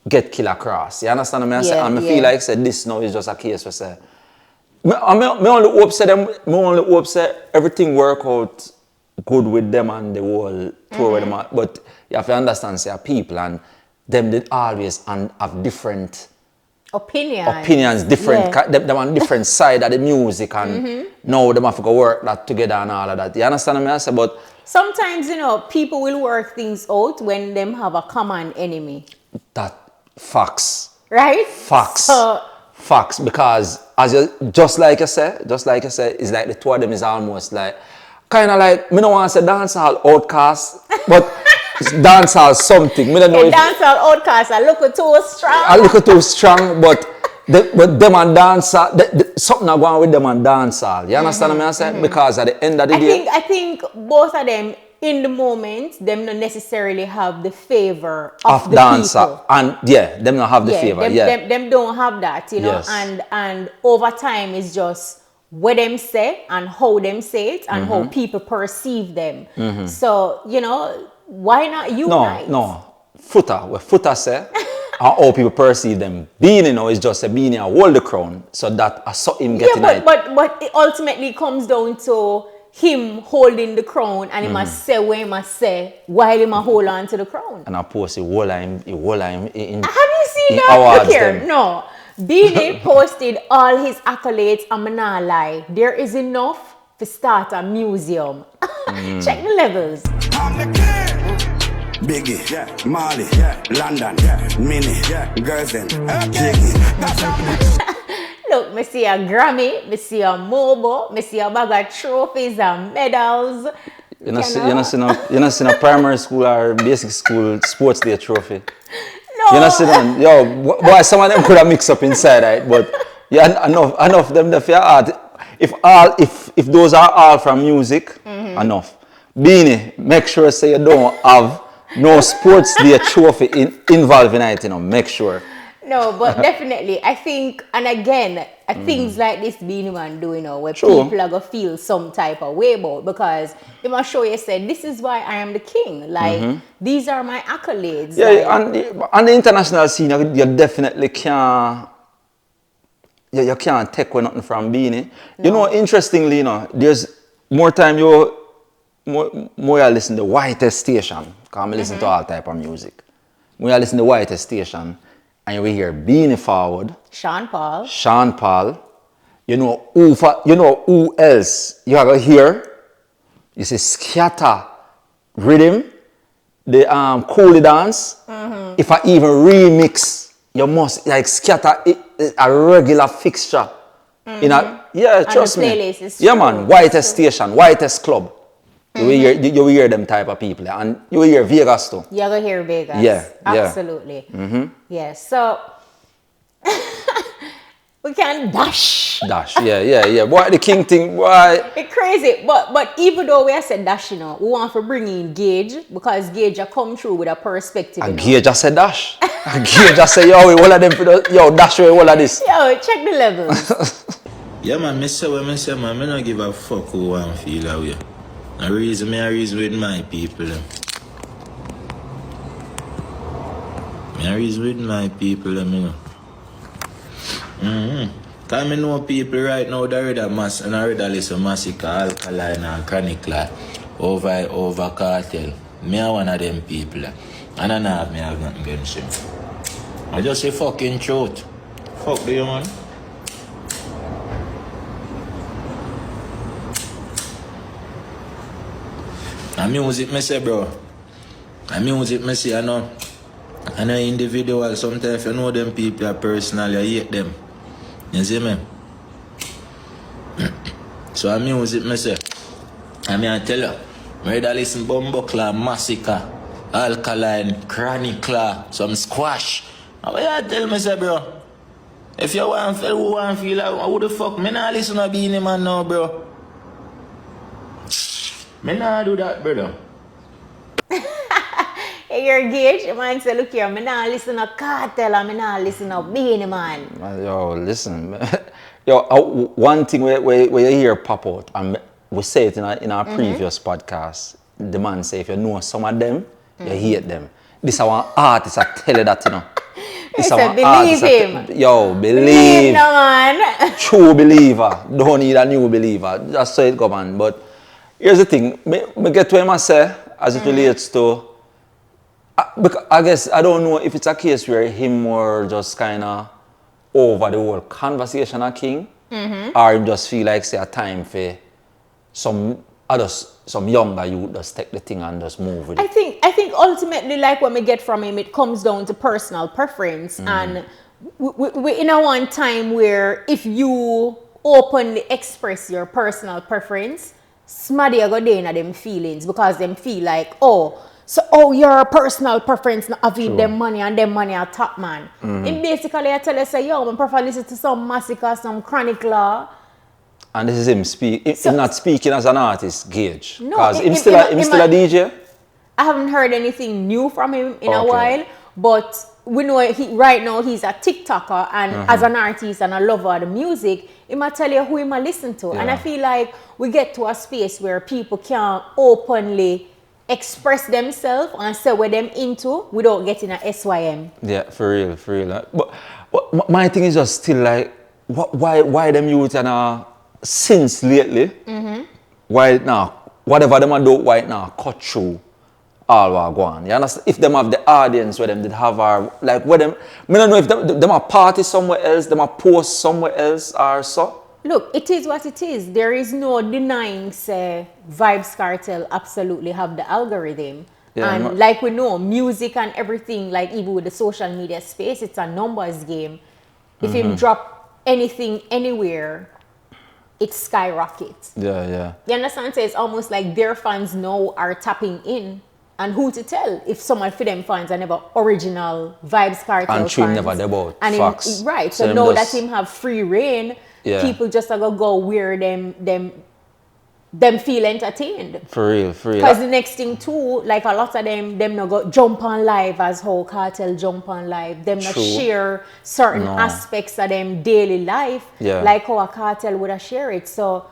Speaker 1: get Killer cross. You understand what I say? And I feel like say this now is just a case where say me only hope say everything work out good with them and the whole tour with them. But you have to understand say people and them did always and have different opinions, different them on different side of the music, and now them have to go work that together and all of that. You understand what I say? But
Speaker 2: sometimes, you know, people will work things out when them have a common enemy.
Speaker 1: That facts.
Speaker 2: Right?
Speaker 1: Facts.
Speaker 2: So,
Speaker 1: Facts. Because as you just like you say, it's like the two of them is almost like kind of like, me don't want to say dancehall outcast, but it's dancehall something. Me don't know if
Speaker 2: dancehall outcast, a little too strong.
Speaker 1: a little too strong, but them and dancehall, something are going with them and dancehall. You understand what I'm saying? Because at the end of the day,
Speaker 2: I think both of them in the moment, them not necessarily have the favor of the
Speaker 1: dancehall,
Speaker 2: people.
Speaker 1: and yeah, them not have the favor.
Speaker 2: Them don't have that, you know.
Speaker 1: Yes.
Speaker 2: And over time, it's just what them say and how them say it and how people perceive them. So you know, why not unite?
Speaker 1: No. Foota, what Foota say, and how people perceive them. Beenie now is just a Beenie and hold the crown, so that I saw him getting it.
Speaker 2: But it ultimately comes down to him holding the crown, and he must say what he must say while he must hold on to the crown.
Speaker 1: And I post he hold him in.
Speaker 2: Have you seen that?
Speaker 1: Awards
Speaker 2: Look here,
Speaker 1: them.
Speaker 2: no. Beenie posted all his accolades, I'm not lie. There is enough to start a museum. Check the levels.
Speaker 8: Biggie, Marley, London, Minnie, girls then, Jiggy.
Speaker 2: Look, me see a Grammy, me see a Mobo, me see a bag of trophies and medals.
Speaker 1: You know, see a primary school or basic school sports day trophy.
Speaker 2: No.
Speaker 1: You know, see them, yo, boy, some of them could have mixed up inside, right? But yeah, enough them the fair art. If those are all from music, enough. Beenie, make sure say you don't have no sports day trophy involved in it, you know, make sure.
Speaker 2: No, but definitely, I think, and again, things like this Beenie Man do, you know, where
Speaker 1: True.
Speaker 2: people are going to feel some type of way about, because they must show you, said, this is why I am the king. Like, these are my accolades.
Speaker 1: Yeah,
Speaker 2: like,
Speaker 1: on the international scene, you definitely can't, you can't take away nothing from Beenie. No. You know, interestingly, you know, there's more time you listen to the whitest station, because I listen to all type of music. When you listen to the whitest station, and you will hear Beenie forward.
Speaker 2: Sean
Speaker 1: Paul. You know who else you are going to hear? You see Scatter Rhythm, the Coolie Dance. If I even remix, you must, like Scatter a regular fixture. Trust me. Yeah, man, whitest station, whitest club. You will hear them type of people, and you will hear Vegas too.
Speaker 2: You're going to hear Vegas.
Speaker 1: Yeah,
Speaker 2: absolutely. Yes, so we can dash.
Speaker 1: Yeah. Boy, the king thing, boy.
Speaker 2: It's crazy, but even though we have said dash, you know, we want to bring in GAGE, because GAGE come through with a perspective.
Speaker 1: And GAGE just said dash. And GAGE just say, yo, we all of them for the, yo, dash away all of this.
Speaker 2: Yo, check the levels.
Speaker 4: Yeah, man, me say, man, I don't give a fuck who I feel that way. I reason with my people. I reason with my people, you know. Cause I know people right now that read a listen Masicka, Alkaline and Chronicle over Cartel. Me are one of them people. And I know I have nothing against him. I just say fucking truth. Fuck do you, man? And music, me say, bro. And music, me say, I know individual, sometimes you know them people are personal, you hate them. You see me? So I music, me say, I tell you, I read to listen Bumbleclaw, Masicka, Alkaline, Chronicle, some squash. And what you tell me, say, bro? If you want to feel like, who the fuck, me not listen to Beenie Man now, bro. Me nah do that, brother.
Speaker 2: Hey, you're GAGE, man say, look here, me nah listen to Cartel and me nah listen to Beenie Man.
Speaker 1: Yo, listen. Yo, one thing where you hear pop out, and we say it in our previous podcast, the man say, if you know some of them, you hate them. This is one artist, I tell you that, you know. This is one
Speaker 2: believe him.
Speaker 1: Yo,
Speaker 2: Believe no man.
Speaker 1: True believer. Don't need a new believer. Just so it go, man. But here's the thing, me get to him I say, as it relates to, because I guess, I don't know if it's a case where him more just kind of over the whole conversation a king, or him just feel like say a time for some just some younger youth just take the thing and just move with it?
Speaker 2: I think ultimately, like what we get from him, it comes down to personal preference. And we in a one time where if you openly express your personal preference, somebody go there in them feelings because them feel like, your personal preference not having them money and them money are top man. And basically I tell you say, yo, I prefer listen to some Masicka, some Chronic Law. And
Speaker 1: this is him him not speaking as an artist, Gage.
Speaker 2: No,
Speaker 1: because him still a DJ?
Speaker 2: I haven't heard anything new from him in a while, but we know right now he's a TikToker and as an artist and a lover of the music, he might tell you who he might listen to. And I feel like we get to a space where people can openly express themselves and say what them into without getting a SYM.
Speaker 1: Yeah, for real. But my thing is just still like, why them youth and since lately, why now, whatever them do right now, cut through all what go on. You understand? If them have the audience where them did have our, like where them, I don't know if them are party somewhere else, them are post somewhere else or so.
Speaker 2: Look, it is what it is. There is no denying, say, Vybz Kartel absolutely have the algorithm. Yeah, and like we know, music and everything, like even with the social media space, it's a numbers game. If him drop anything anywhere, it skyrockets.
Speaker 1: Yeah.
Speaker 2: You understand? So it's almost like their fans now are tapping in. And who to tell if someone for them fans are never original Vybz Kartel
Speaker 1: and
Speaker 2: fans.
Speaker 1: never about
Speaker 2: and
Speaker 1: facts.
Speaker 2: Right. So now that him have free reign, people just are gonna go where them feel entertained.
Speaker 1: For real.
Speaker 2: Because the next thing too, like a lot of them not go jump on live as how Cartel jump on live. Them not share certain aspects of them daily life. Like how a Cartel would have share it. So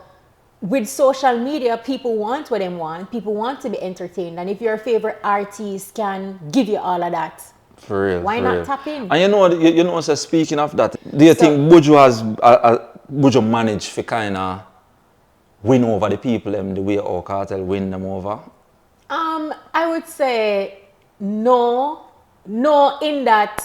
Speaker 2: with social media, people want what they want. People want to be entertained. And if your favorite artist can give you all of that,
Speaker 1: for real,
Speaker 2: why not tap in?
Speaker 1: And you know, so speaking of that, do you think Buju has Buju managed to kind of win over the people the way our Cartel win them over?
Speaker 2: I would say no, in that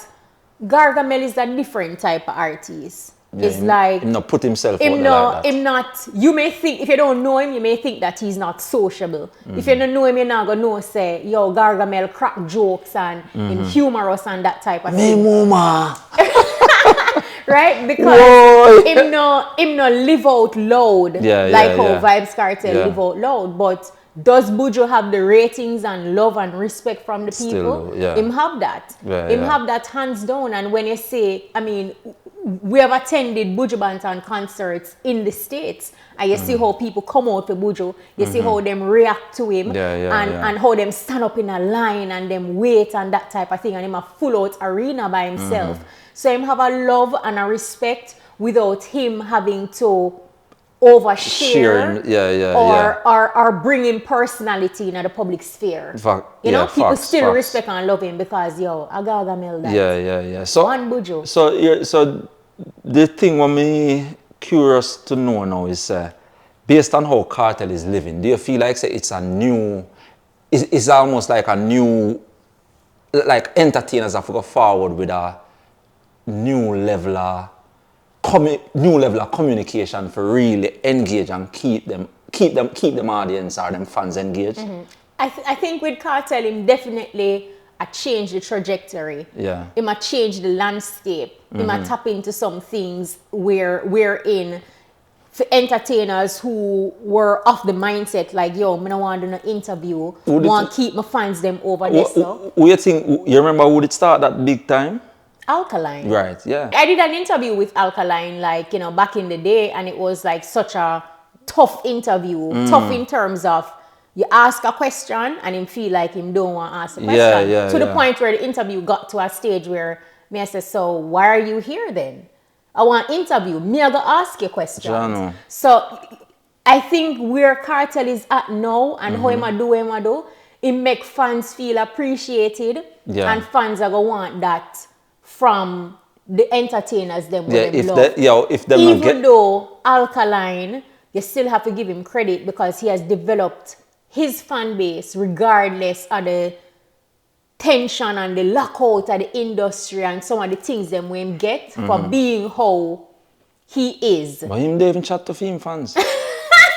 Speaker 2: Gargamel is a different type of artist.
Speaker 1: Yeah,
Speaker 2: it's like
Speaker 1: him not put himself out there like that.
Speaker 2: Him not. You may think if you don't know him, you may think that he's not sociable. If you don't know him, you're not gonna know. Say, yo, Gargamel crack jokes and him humorous and that type of thing.
Speaker 1: Mama.
Speaker 2: Right? Because him no live out loud like how Vybz Kartel live out loud. But does Buju have the ratings and love and respect from the people? Him have that. Him have that hands down. And when you say, I mean, we have attended Buju Banton concerts in the States, and you see how people come out for Buju, you see how them react to him, and how them stand up in a line and them wait and that type of thing, and him a full out arena by himself. So him have a love and a respect without him having to overshare or bring in personality in the public sphere. You know, people still respect and love him because I gotta mail that.
Speaker 1: Yeah. So
Speaker 2: one Buju.
Speaker 1: So the thing what me curious to know now is based on how Cartel is living, do you feel like it's a new, it's almost like a new, like entertainers have to go forward with a new level of communication for really engage and keep them audience or them fans engaged?
Speaker 2: I think with Cartel, him definitely change the trajectory. It might change the landscape. It might tap into some things where we're in for entertainers who were off the mindset like, yo, I don't want to do no interview. Want to keep my fans them over there. So
Speaker 1: who you think, you remember who did start that big time?
Speaker 2: Alkaline.
Speaker 1: Right, yeah.
Speaker 2: I did an interview with Alkaline, like, you know, back in the day, and it was like such a tough interview. Tough in terms of you ask a question and him feel like him don't want to ask the question. To the point where the interview got to a stage where me I said, so why are you here then? I want interview. Me I go ask you questions. So I think where Cartel is at now and how him do, it make fans feel appreciated. And fans are going to want that from the entertainers them even though Alkaline, you still have to give him credit because he has developed his fan base regardless of the tension and the lockout of the industry and some of the things them we him get for being how he is.
Speaker 1: But him don't even chat to him fans.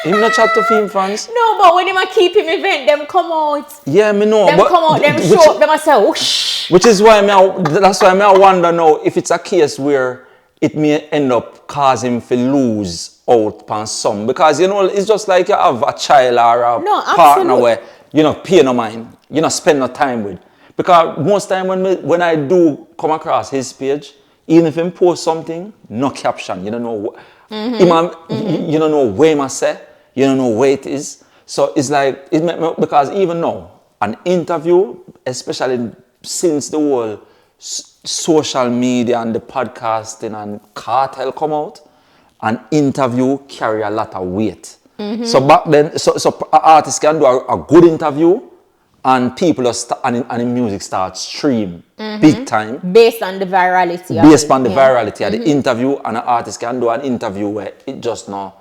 Speaker 1: Him not chat to film fans.
Speaker 2: No, but when him a keep him event, them come out.
Speaker 1: Yeah, me know.
Speaker 2: Them
Speaker 1: but
Speaker 2: come out, them show up, them a say, whoosh.
Speaker 1: Which is why that's why I wonder now if it's a case where it may end up causing him to lose out on some. Because, you know, it's just like you have a child or a partner where you know, pay no mind, you know, spend no time with. Because most time when I do come across his page, even if he post something, no caption, you don't know you don't know where he must say, you don't know where it is. So it's like, because even now, an interview, especially since the whole social media and the podcasting and Cartel come out, an interview carry a lot of weight. So back then, so artists can do a good interview and people and the music starts stream big time.
Speaker 2: Based on the virality.
Speaker 1: Based on the virality of the interview, and an artist can do an interview where it just not,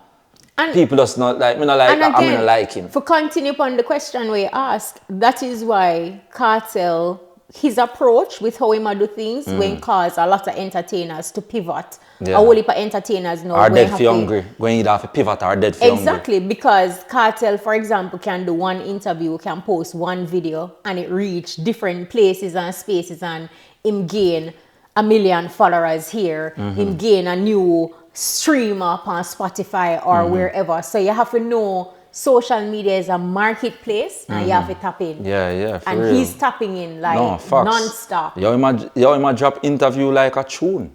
Speaker 1: people just not like, me not like, I mean, like him.
Speaker 2: For continue upon the question we asked, that is why Cartel, his approach with how he might do things, when cause a lot of entertainers to pivot. A whole heap of entertainers now
Speaker 1: are dead for hungry. Going to have a pivot are dead for hungry.
Speaker 2: Exactly, because Cartel, for example, can do one interview, can post one video, and it reach different places and spaces, and him gain 1 million followers here, him gain a new stream up on Spotify or wherever. So you have to know social media is a marketplace, and you have to tap in.
Speaker 1: Yeah, for
Speaker 2: and
Speaker 1: real.
Speaker 2: he's tapping in like non-stop.
Speaker 1: You might drop interview like a tune.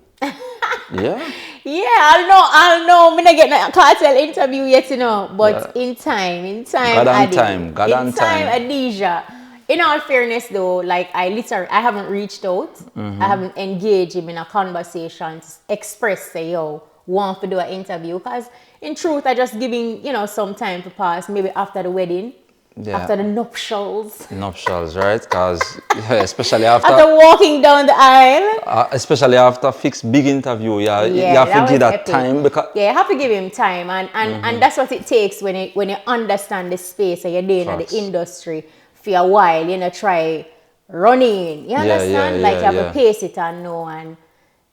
Speaker 1: Yeah.
Speaker 2: Yeah, I'll know. Me not get a Cartel interview yet, you know. But in time,
Speaker 1: God on time.
Speaker 2: Adija. In all fairness, though, like I haven't reached out. I haven't engaged him in a conversation to express, say, yo, want to do an interview. Because in truth, I just giving, you know, some time to pass. Maybe after the wedding.
Speaker 1: Yeah.
Speaker 2: After the nuptials.
Speaker 1: Nuptials, right? Because especially after
Speaker 2: walking down the aisle.
Speaker 1: Especially after fixed big interview, you have to give that time. Because
Speaker 2: you have to give him time, and that's what it takes when you understand the space and you're doing in the industry for a while. You know, try running. You understand? You have to pace it and know. And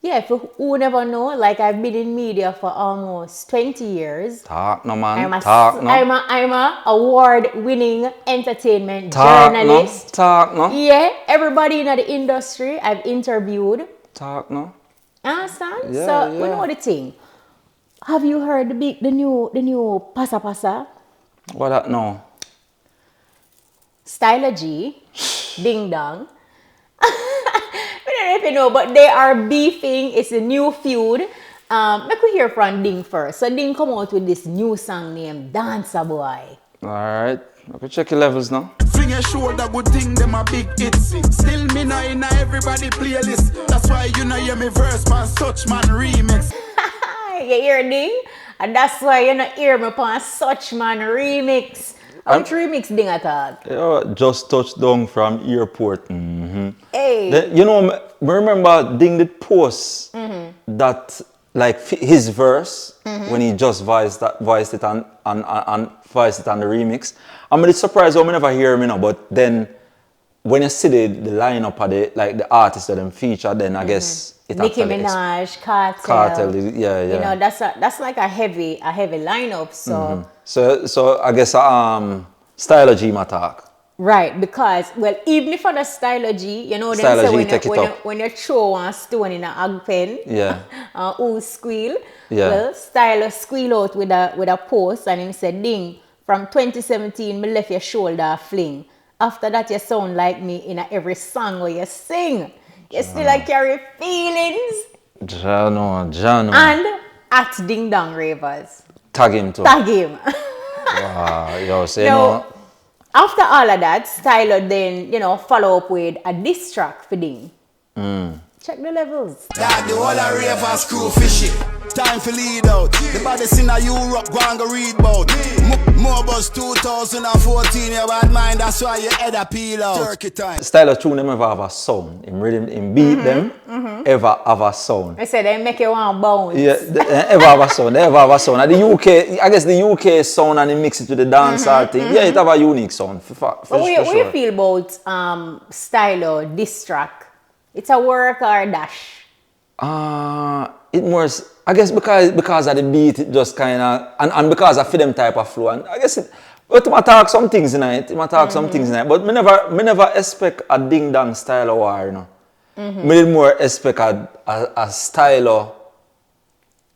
Speaker 2: yeah, who never know, like I've been in media for almost 20 years.
Speaker 1: Talk no, man.
Speaker 2: I'm a award-winning entertainment journalist.
Speaker 1: Talk no.
Speaker 2: Yeah, everybody in the industry I've interviewed.
Speaker 1: Talk no.
Speaker 2: Understand? So we know the thing. Have you heard the new Pasa Pasa?
Speaker 1: What that now?
Speaker 2: Stylo G, Ding Dong. I don't know if you know, but they are beefing. It's a new feud. Make we hear from Ding first. So Ding come out with this new song named Dancer Boy.
Speaker 1: Alright, let me check your levels now.
Speaker 9: Swing your shoulder, good thing, them a big hits. Still me now in everybody playlist. That's why you know hear me verse, man, Such Man remix.
Speaker 2: You hear Ding? And that's why you not hear me upon Such Man remix. Which remix Ding at all?
Speaker 1: Just touched down from airport.
Speaker 2: Hey.
Speaker 1: You know, remember Ding did post that like his verse when he just voiced it on voiced it on the remix. I'm really surprised how I never hear him, you know, but then when you see the lineup of the artists that them feature, then I guess it
Speaker 2: Nicki Minaj, Cartel.
Speaker 1: Yeah.
Speaker 2: You know, that's like a heavy lineup. So
Speaker 1: So I guess Stylo G ma talk.
Speaker 2: Right, because even if on the Stylo G, you know, when you throw one stone in an ag pen, who squeal, Stylo squeal out with a post, and he said, Ding, from 2017, me left your shoulder fling. After that, you sound like me in every song where you sing. You still like carry feelings.
Speaker 1: Jano.
Speaker 2: And at Ding Dong RAVAZ.
Speaker 1: Tag him too. Wow, yo, say no.
Speaker 2: After all of that, Stylo then, you know, follow up with a diss track for Ding. Check the levels.
Speaker 8: That the whole of RAVAZ crew fishy. Time for lead out. The baddest in a Europe, go and go read about. More buzz 2014, you bad mind, that's why your head a peel out. Turkey time.
Speaker 1: Stylo tune them ever have a sound. Him rhythm, him beat them, ever have a sound.
Speaker 2: I said they make you want bounce.
Speaker 1: Yeah, they ever have a sound. And the UK, I guess the UK sound and they mix it with the dancehall thing. Yeah, it have a unique sound.
Speaker 2: What do you feel about Stylo diss track? It's a work or a dash?
Speaker 1: It more, I guess because of the beat, it just kind of, and because of them type of flow, and I guess but I talk some things in it, but me never expect a ding dong style of war, you know. Me more expect a Stylo.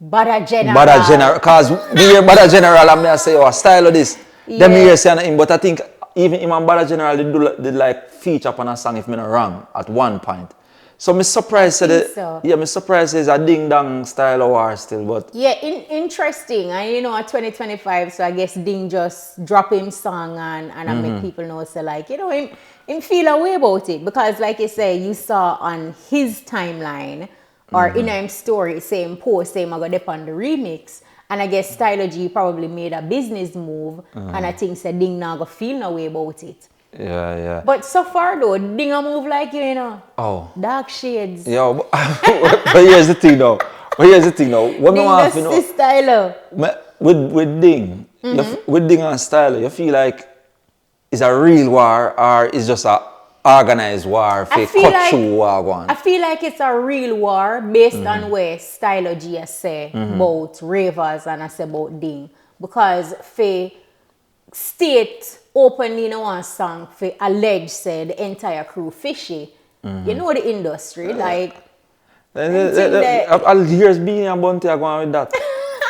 Speaker 2: Bada general.
Speaker 1: Bada general, because me hear Bada general and me I say, oh, Stylo this. Then me hear saying him, but I think even in Bada general they like feature upon a song if me not wrong at one point. So me surprised me surprised it's a ding dong style of war still, but
Speaker 2: yeah, interesting. And you know, at 2025, so I guess Ding just drop him song and I make people know, so like, you know, him feel a way about it, because like you say, you saw on his timeline or in him story, same post, same I got up on the remix. And I guess Stylo G probably made a business move, and I think said Ding now go feel no way about it.
Speaker 1: Yeah.
Speaker 2: But so far though, Ding a move like you know.
Speaker 1: Oh.
Speaker 2: Dark shades.
Speaker 1: Yo, but here's the thing though. What me want to know?
Speaker 2: Stylo.
Speaker 1: With Ding, with Ding and Stylo, you feel like it's a real war or it's just a organized war for cut through war one?
Speaker 2: I feel like it's a real war based on where Stylo G has say about RAVAZ and I say about Ding. Because for state openly in one song for alleged said the entire crew fishy. You know the industry, like
Speaker 1: I'll hear Beenie and Bunty are going with that.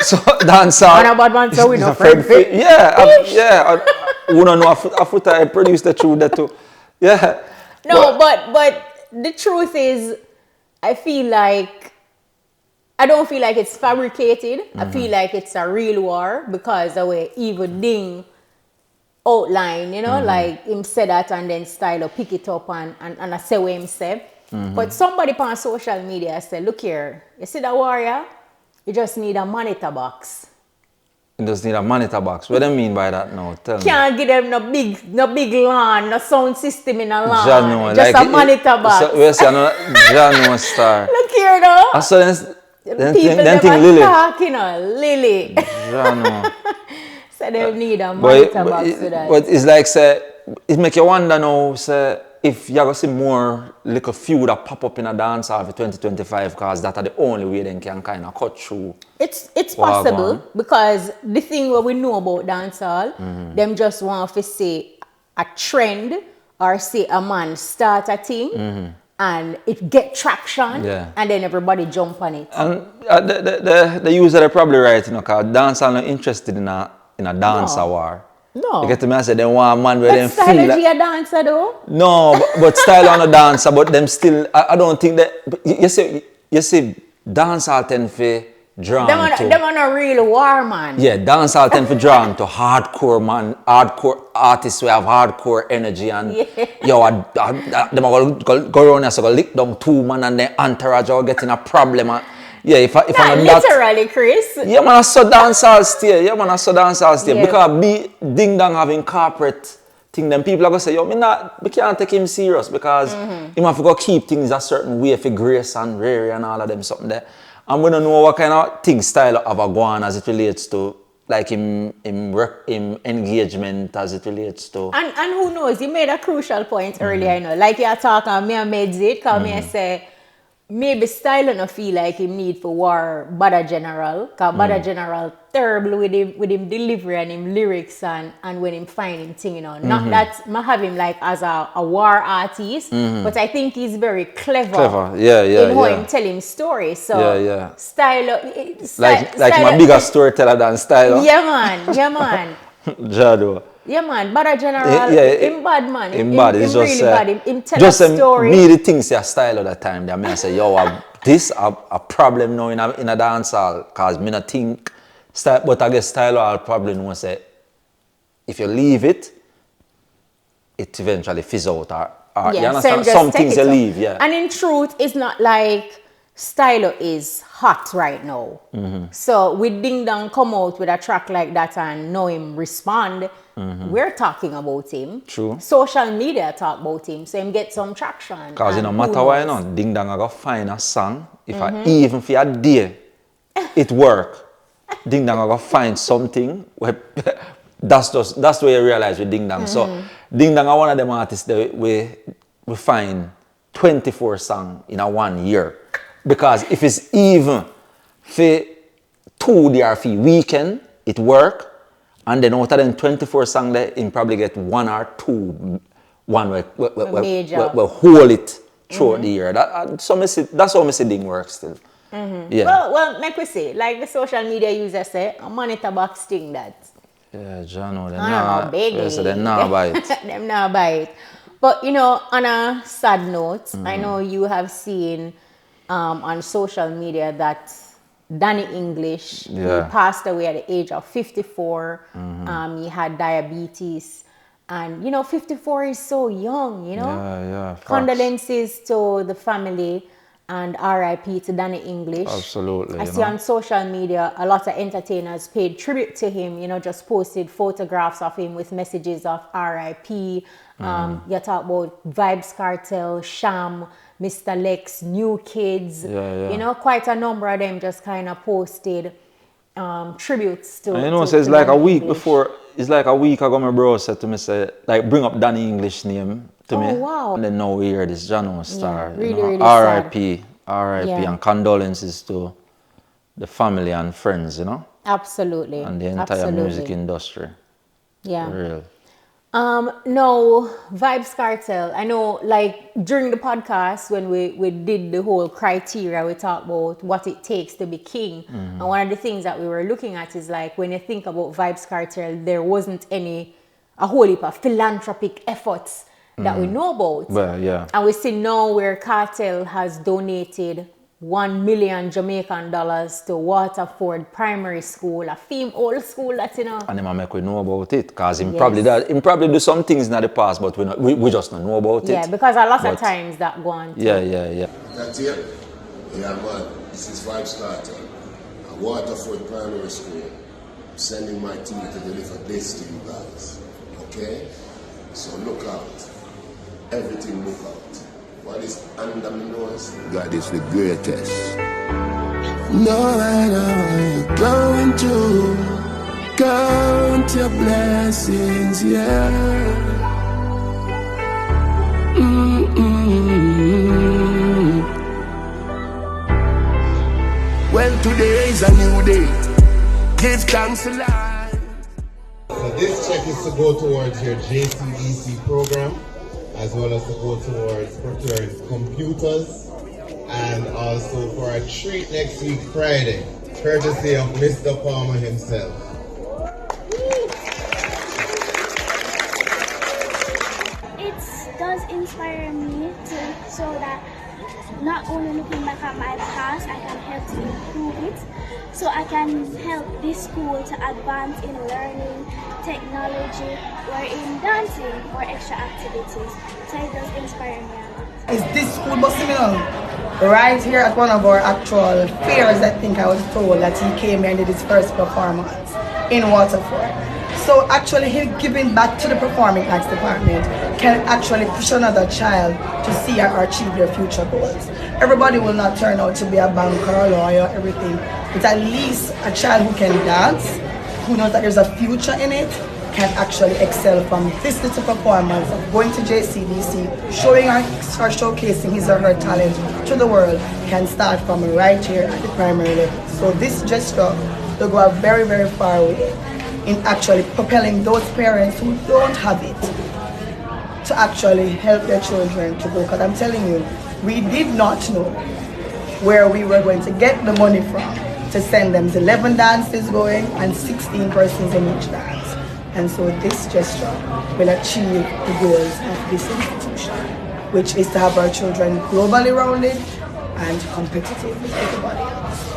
Speaker 1: So Dancehall.
Speaker 2: And a bad man so we no friend.
Speaker 1: Yeah. We don't know a Foota I produced the truth that too. Yeah.
Speaker 2: No, but the truth is I don't feel like it's fabricated. I feel like it's a real war because the way even Ding outline, you know, like him said that and then Stylo pick it up and I say what him say. But somebody on social media said, look here, you see that warrior? You just need a monitor box.
Speaker 1: You just need a monitor box. What do you mean by that now? Tell me.
Speaker 2: Can't give them no big LAN, no sound system in a LAN.
Speaker 1: Jano,
Speaker 2: just like a monitor box.
Speaker 1: So, we say Jano star.
Speaker 2: Look here though.
Speaker 1: And so then think
Speaker 2: Lily. Talking, Lily.
Speaker 1: Jano.
Speaker 2: So they need a monitor box for that.
Speaker 1: But it's like, say, it make you wonder now, say, if you're going to see more little few that pop up in a dancehall for 2025, because that's the only way they can kind of cut through.
Speaker 2: It's possible, because the thing what we know about dancehall, them just want to say a trend or say a man start a thing and it get traction and then everybody jump on it.
Speaker 1: And the user are probably right, you know, because dancehall not interested in a dancer war.
Speaker 2: No.
Speaker 1: You get to me, I say they want a man where they feel
Speaker 2: like...
Speaker 1: Stylo
Speaker 2: a dancer though?
Speaker 1: No, but Stylo on a dancer, but them still, I don't think that, you see dancehall tend for drawn to...
Speaker 2: Them on a real war, man.
Speaker 1: Yeah, dancehall tend for drawn to hardcore artists who have hardcore energy and yo, them are go around here, so go lick down two man and then entourage or getting a problem. Yeah, if I'm not
Speaker 2: literally, KRIS.
Speaker 1: Yeah, man, I saw dancehall still. Because Ding Dong having corporate thing, then people are going to say, yo, we can't take him serious because he have to go keep things a certain way for Grace and Rary and all of them something there. And we don't know what kind of thing Stylo have a go on as it relates to like him engagement, as it relates to.
Speaker 2: And who knows, you made a crucial point earlier, you know, like you're talking, me and made it, because me I say, maybe Stylo no feel like him need for war Bada General, because Bada General terrible with him delivery and him lyrics and when him find him thing, you know. Not that I have him like as a war artist, but I think he's very clever. In how him tell him stories. So Stylo
Speaker 1: like my bigger storyteller than Stylo.
Speaker 2: Yeah man.
Speaker 1: Jado.
Speaker 2: Yeah man, Bada General, him bad man.
Speaker 1: Him bad, it's just
Speaker 2: really bad. Him tell
Speaker 1: just
Speaker 2: a story.
Speaker 1: Me the things you Stylo that time, that I say, yo, this a problem now in a dancehall, because me not think, but I guess Stylo I'll probably know say, if you leave it eventually fizz out. Or you understand? Some things you leave,
Speaker 2: And in truth, it's not like Stylo is hot right now. So with Ding Dong come out with a track like that and know him respond, we're talking about him.
Speaker 1: True.
Speaker 2: Social media talk about him, so him get some traction.
Speaker 1: Because no matter what, you know, Ding Dong I go find a song, if I even for a day it work, Ding Dong I go find something where that's the way you realize with Ding Dong. So Ding Dong are one of them artists that we find 24 songs in a 1 year. Because if it's even for 2 there for weekend, it work. And then out of them 24 songs there, he probably get 1 or 2, one will hold it throughout the year. That's how I see thing work still. Yeah.
Speaker 2: Well, like we say, like the social media users say, a monitor box thing that.
Speaker 1: Yeah, John,
Speaker 2: they not
Speaker 1: buy it.
Speaker 2: Them not buy it. But you know, on a sad note, I know you have seen on social media that Danny English, he passed away at the age of 54. He had diabetes. And, you know, 54 is so young, you know?
Speaker 1: Yeah.
Speaker 2: Condolences to the family and RIP to Danny English.
Speaker 1: Absolutely.
Speaker 2: I see on social media, a lot of entertainers paid tribute to him, you know, just posted photographs of him with messages of RIP. You talk about Vybz Kartel, Sham, Mr. Lex, New Kids. You know, quite a number of them just kind of posted tributes to.
Speaker 1: And you know, so it's like a week before, it's like a week ago my bro said to me, say, like, bring up Danny English name to me.
Speaker 2: Wow.
Speaker 1: And then now we hear this Jano star.
Speaker 2: Yeah, really,
Speaker 1: you know,
Speaker 2: really
Speaker 1: RIP, and condolences to the family and friends, you know?
Speaker 2: Absolutely.
Speaker 1: And the entire music industry.
Speaker 2: Yeah.
Speaker 1: For real.
Speaker 2: No, Vybz Kartel. I know, like, during the podcast, when we did the whole criteria, we talked about what it takes to be king. And one of the things that we were looking at is, like, when you think about Vybz Kartel, there wasn't a whole heap of philanthropic efforts that we know about.
Speaker 1: Well, yeah.
Speaker 2: And we see now where Cartel has donated 1 million Jamaican dollars to Waterford Primary School, a old school that, you know.
Speaker 1: And him make we know about it, because him probably do some things in the past, but we just don't know about it.
Speaker 2: Yeah, because a lot of times that go on.
Speaker 1: Yeah.
Speaker 10: That's it? Yeah, man. This is Vybz Kartel. At Waterford Primary School. I'm sending my team to deliver this to you guys. Okay? So look out. Everything look out. What is under my nose? God is the greatest. No matter what you're going through, count your blessings, yeah. Well, today is a new day. Give thanks to life.
Speaker 11: So this check is to go towards your JCDC program, as well as to go towards procuring computers, and also for a treat next week Friday, courtesy of Mr. Palmer himself.
Speaker 12: It does inspire me to show that not only looking back at my past, I can help to improve it, so I can help this school to advance in learning, technology, or in dancing or extra activities. So it does inspire me a lot.
Speaker 13: Is this school bus seminar? Right here at one of our actual fairs, I think I was told that he came here and did his first performance in Waterford. So actually him giving back to the performing arts department can actually push another child to see or achieve their future goals. Everybody will not turn out to be a banker or lawyer, everything. But at least a child who can dance, who knows that there's a future in it, can actually excel from this little performance of going to JCDC, showing or showcasing his or her talent to the world, can start from right here at the primary level. So this gesture will go a very, very far way in actually propelling those parents who don't have it to actually help their children to go. Because I'm telling you, we did not know where we were going to get the money from to send them 11 dances going and 16 persons in each dance. And so this gesture will achieve the goals of this institution, which is to have our children globally rounded and competitive with everybody else.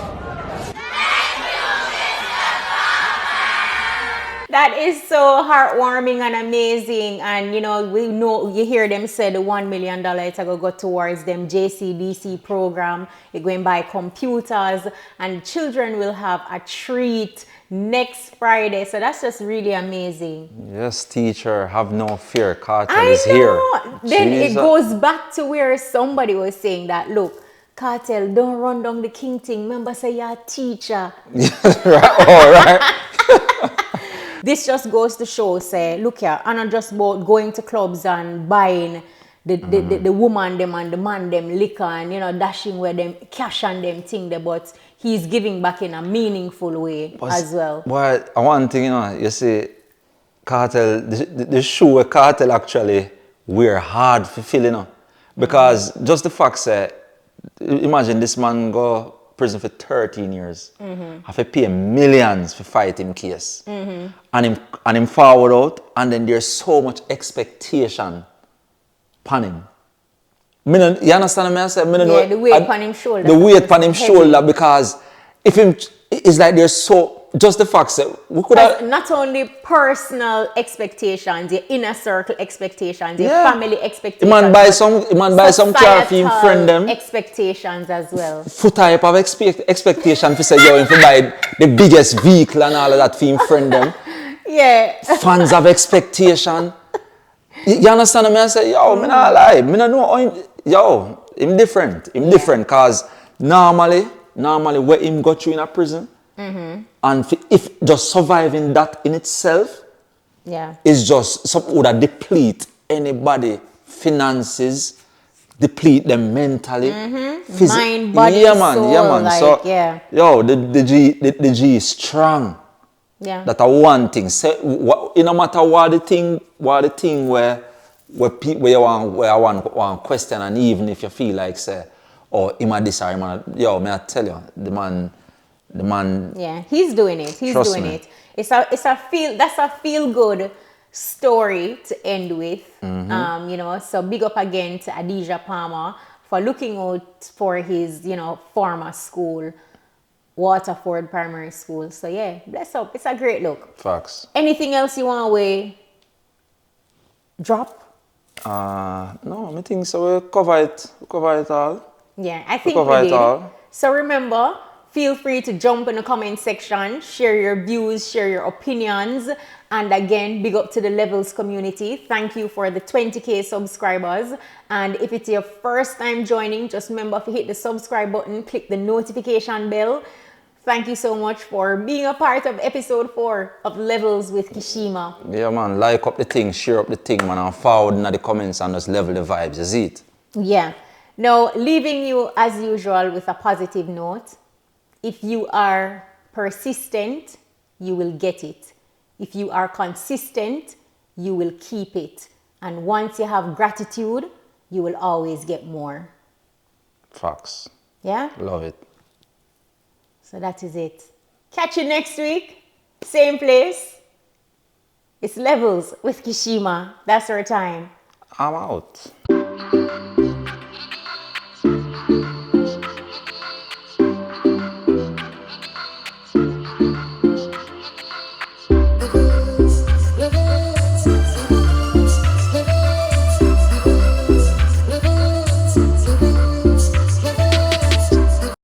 Speaker 2: That is so heartwarming and amazing. And you know, we know, you hear them say the $1 million it's going to go towards them JCDC program. You're going to buy computers and children will have a treat next Friday. So that's just really amazing.
Speaker 1: Yes, teacher, have no fear. Cartel is here.
Speaker 2: Then it goes back to where somebody was saying that, look, Cartel, don't run down the king thing. Remember, say you're a teacher.
Speaker 1: All right.
Speaker 2: This just goes to show, say, look here, I'm not just about going to clubs and buying the woman them and the man them liquor and, you know, dashing where them cash and them thing there, but he's giving back in a meaningful way as well.
Speaker 1: But one thing, you know, you see, Cartel, the shoe where Cartel actually wear hard for fill, you know. Because just the fact that, imagine this man go prison for 13 years. Have to pay millions for fight him case. And him forward out, and then there's so much expectation upon him. You understand what I say?
Speaker 2: Yeah, the weight upon him shoulder.
Speaker 1: The weight upon him shoulder, because if him, it's like there's so, just the fact that we could have...
Speaker 2: Not only personal expectations, your inner circle expectations, your family expectations.
Speaker 1: The man buy some car for him friend them.
Speaker 2: Expectations as well.
Speaker 1: Foot type of expectation for say, yo, if you buy the biggest vehicle and all of that for him friend them.
Speaker 2: Yeah.
Speaker 1: Fans have expectation. You understand what I say? Yo, me not lie. Me not know how him, yo, him different. Him different, cause normally where him got you in a prison, and if just surviving that in itself, is just something would have deplete anybody finances, deplete them mentally,
Speaker 2: mind, body, soul,
Speaker 1: man.
Speaker 2: Like,
Speaker 1: so yo, the G is strong.
Speaker 2: Yeah.
Speaker 1: That are one thing. So, no matter what the thing where you want question, and even if you feel like say, oh, him a this or him a, yo, may I tell you, the man. Yeah,
Speaker 2: he's doing it. He's doing it. It's a feel good story to end with. You know, so big up again to Adija Palmer for looking out for his, you know, former school, Waterford Primary School. So yeah, bless up. It's a great look.
Speaker 1: Facts.
Speaker 2: Anything else you want to drop?
Speaker 1: No, I think so. We cover it all.
Speaker 2: Yeah, I think we did. All. So remember, feel free to jump in the comment section, share your views, share your opinions. And again, big up to the LEVELZ community. Thank you for the 20K subscribers. And if it's your first time joining, just remember to hit the subscribe button, click the notification bell. Thank you so much for being a part of episode 4 of LEVELZ with Kshema.
Speaker 1: Yeah, man. Like up the thing, share up the thing, man, and forward in the comments and just level the vibes. Is it?
Speaker 2: Yeah. Now, leaving you as usual with a positive note. If you are persistent, you will get it. If you are consistent, you will keep it. And once you have gratitude, you will always get more.
Speaker 1: Facts.
Speaker 2: Yeah?
Speaker 1: Love it.
Speaker 2: So that is it. Catch you next week. Same place. It's LEVELZ with Kshema. That's our time.
Speaker 1: I'm out.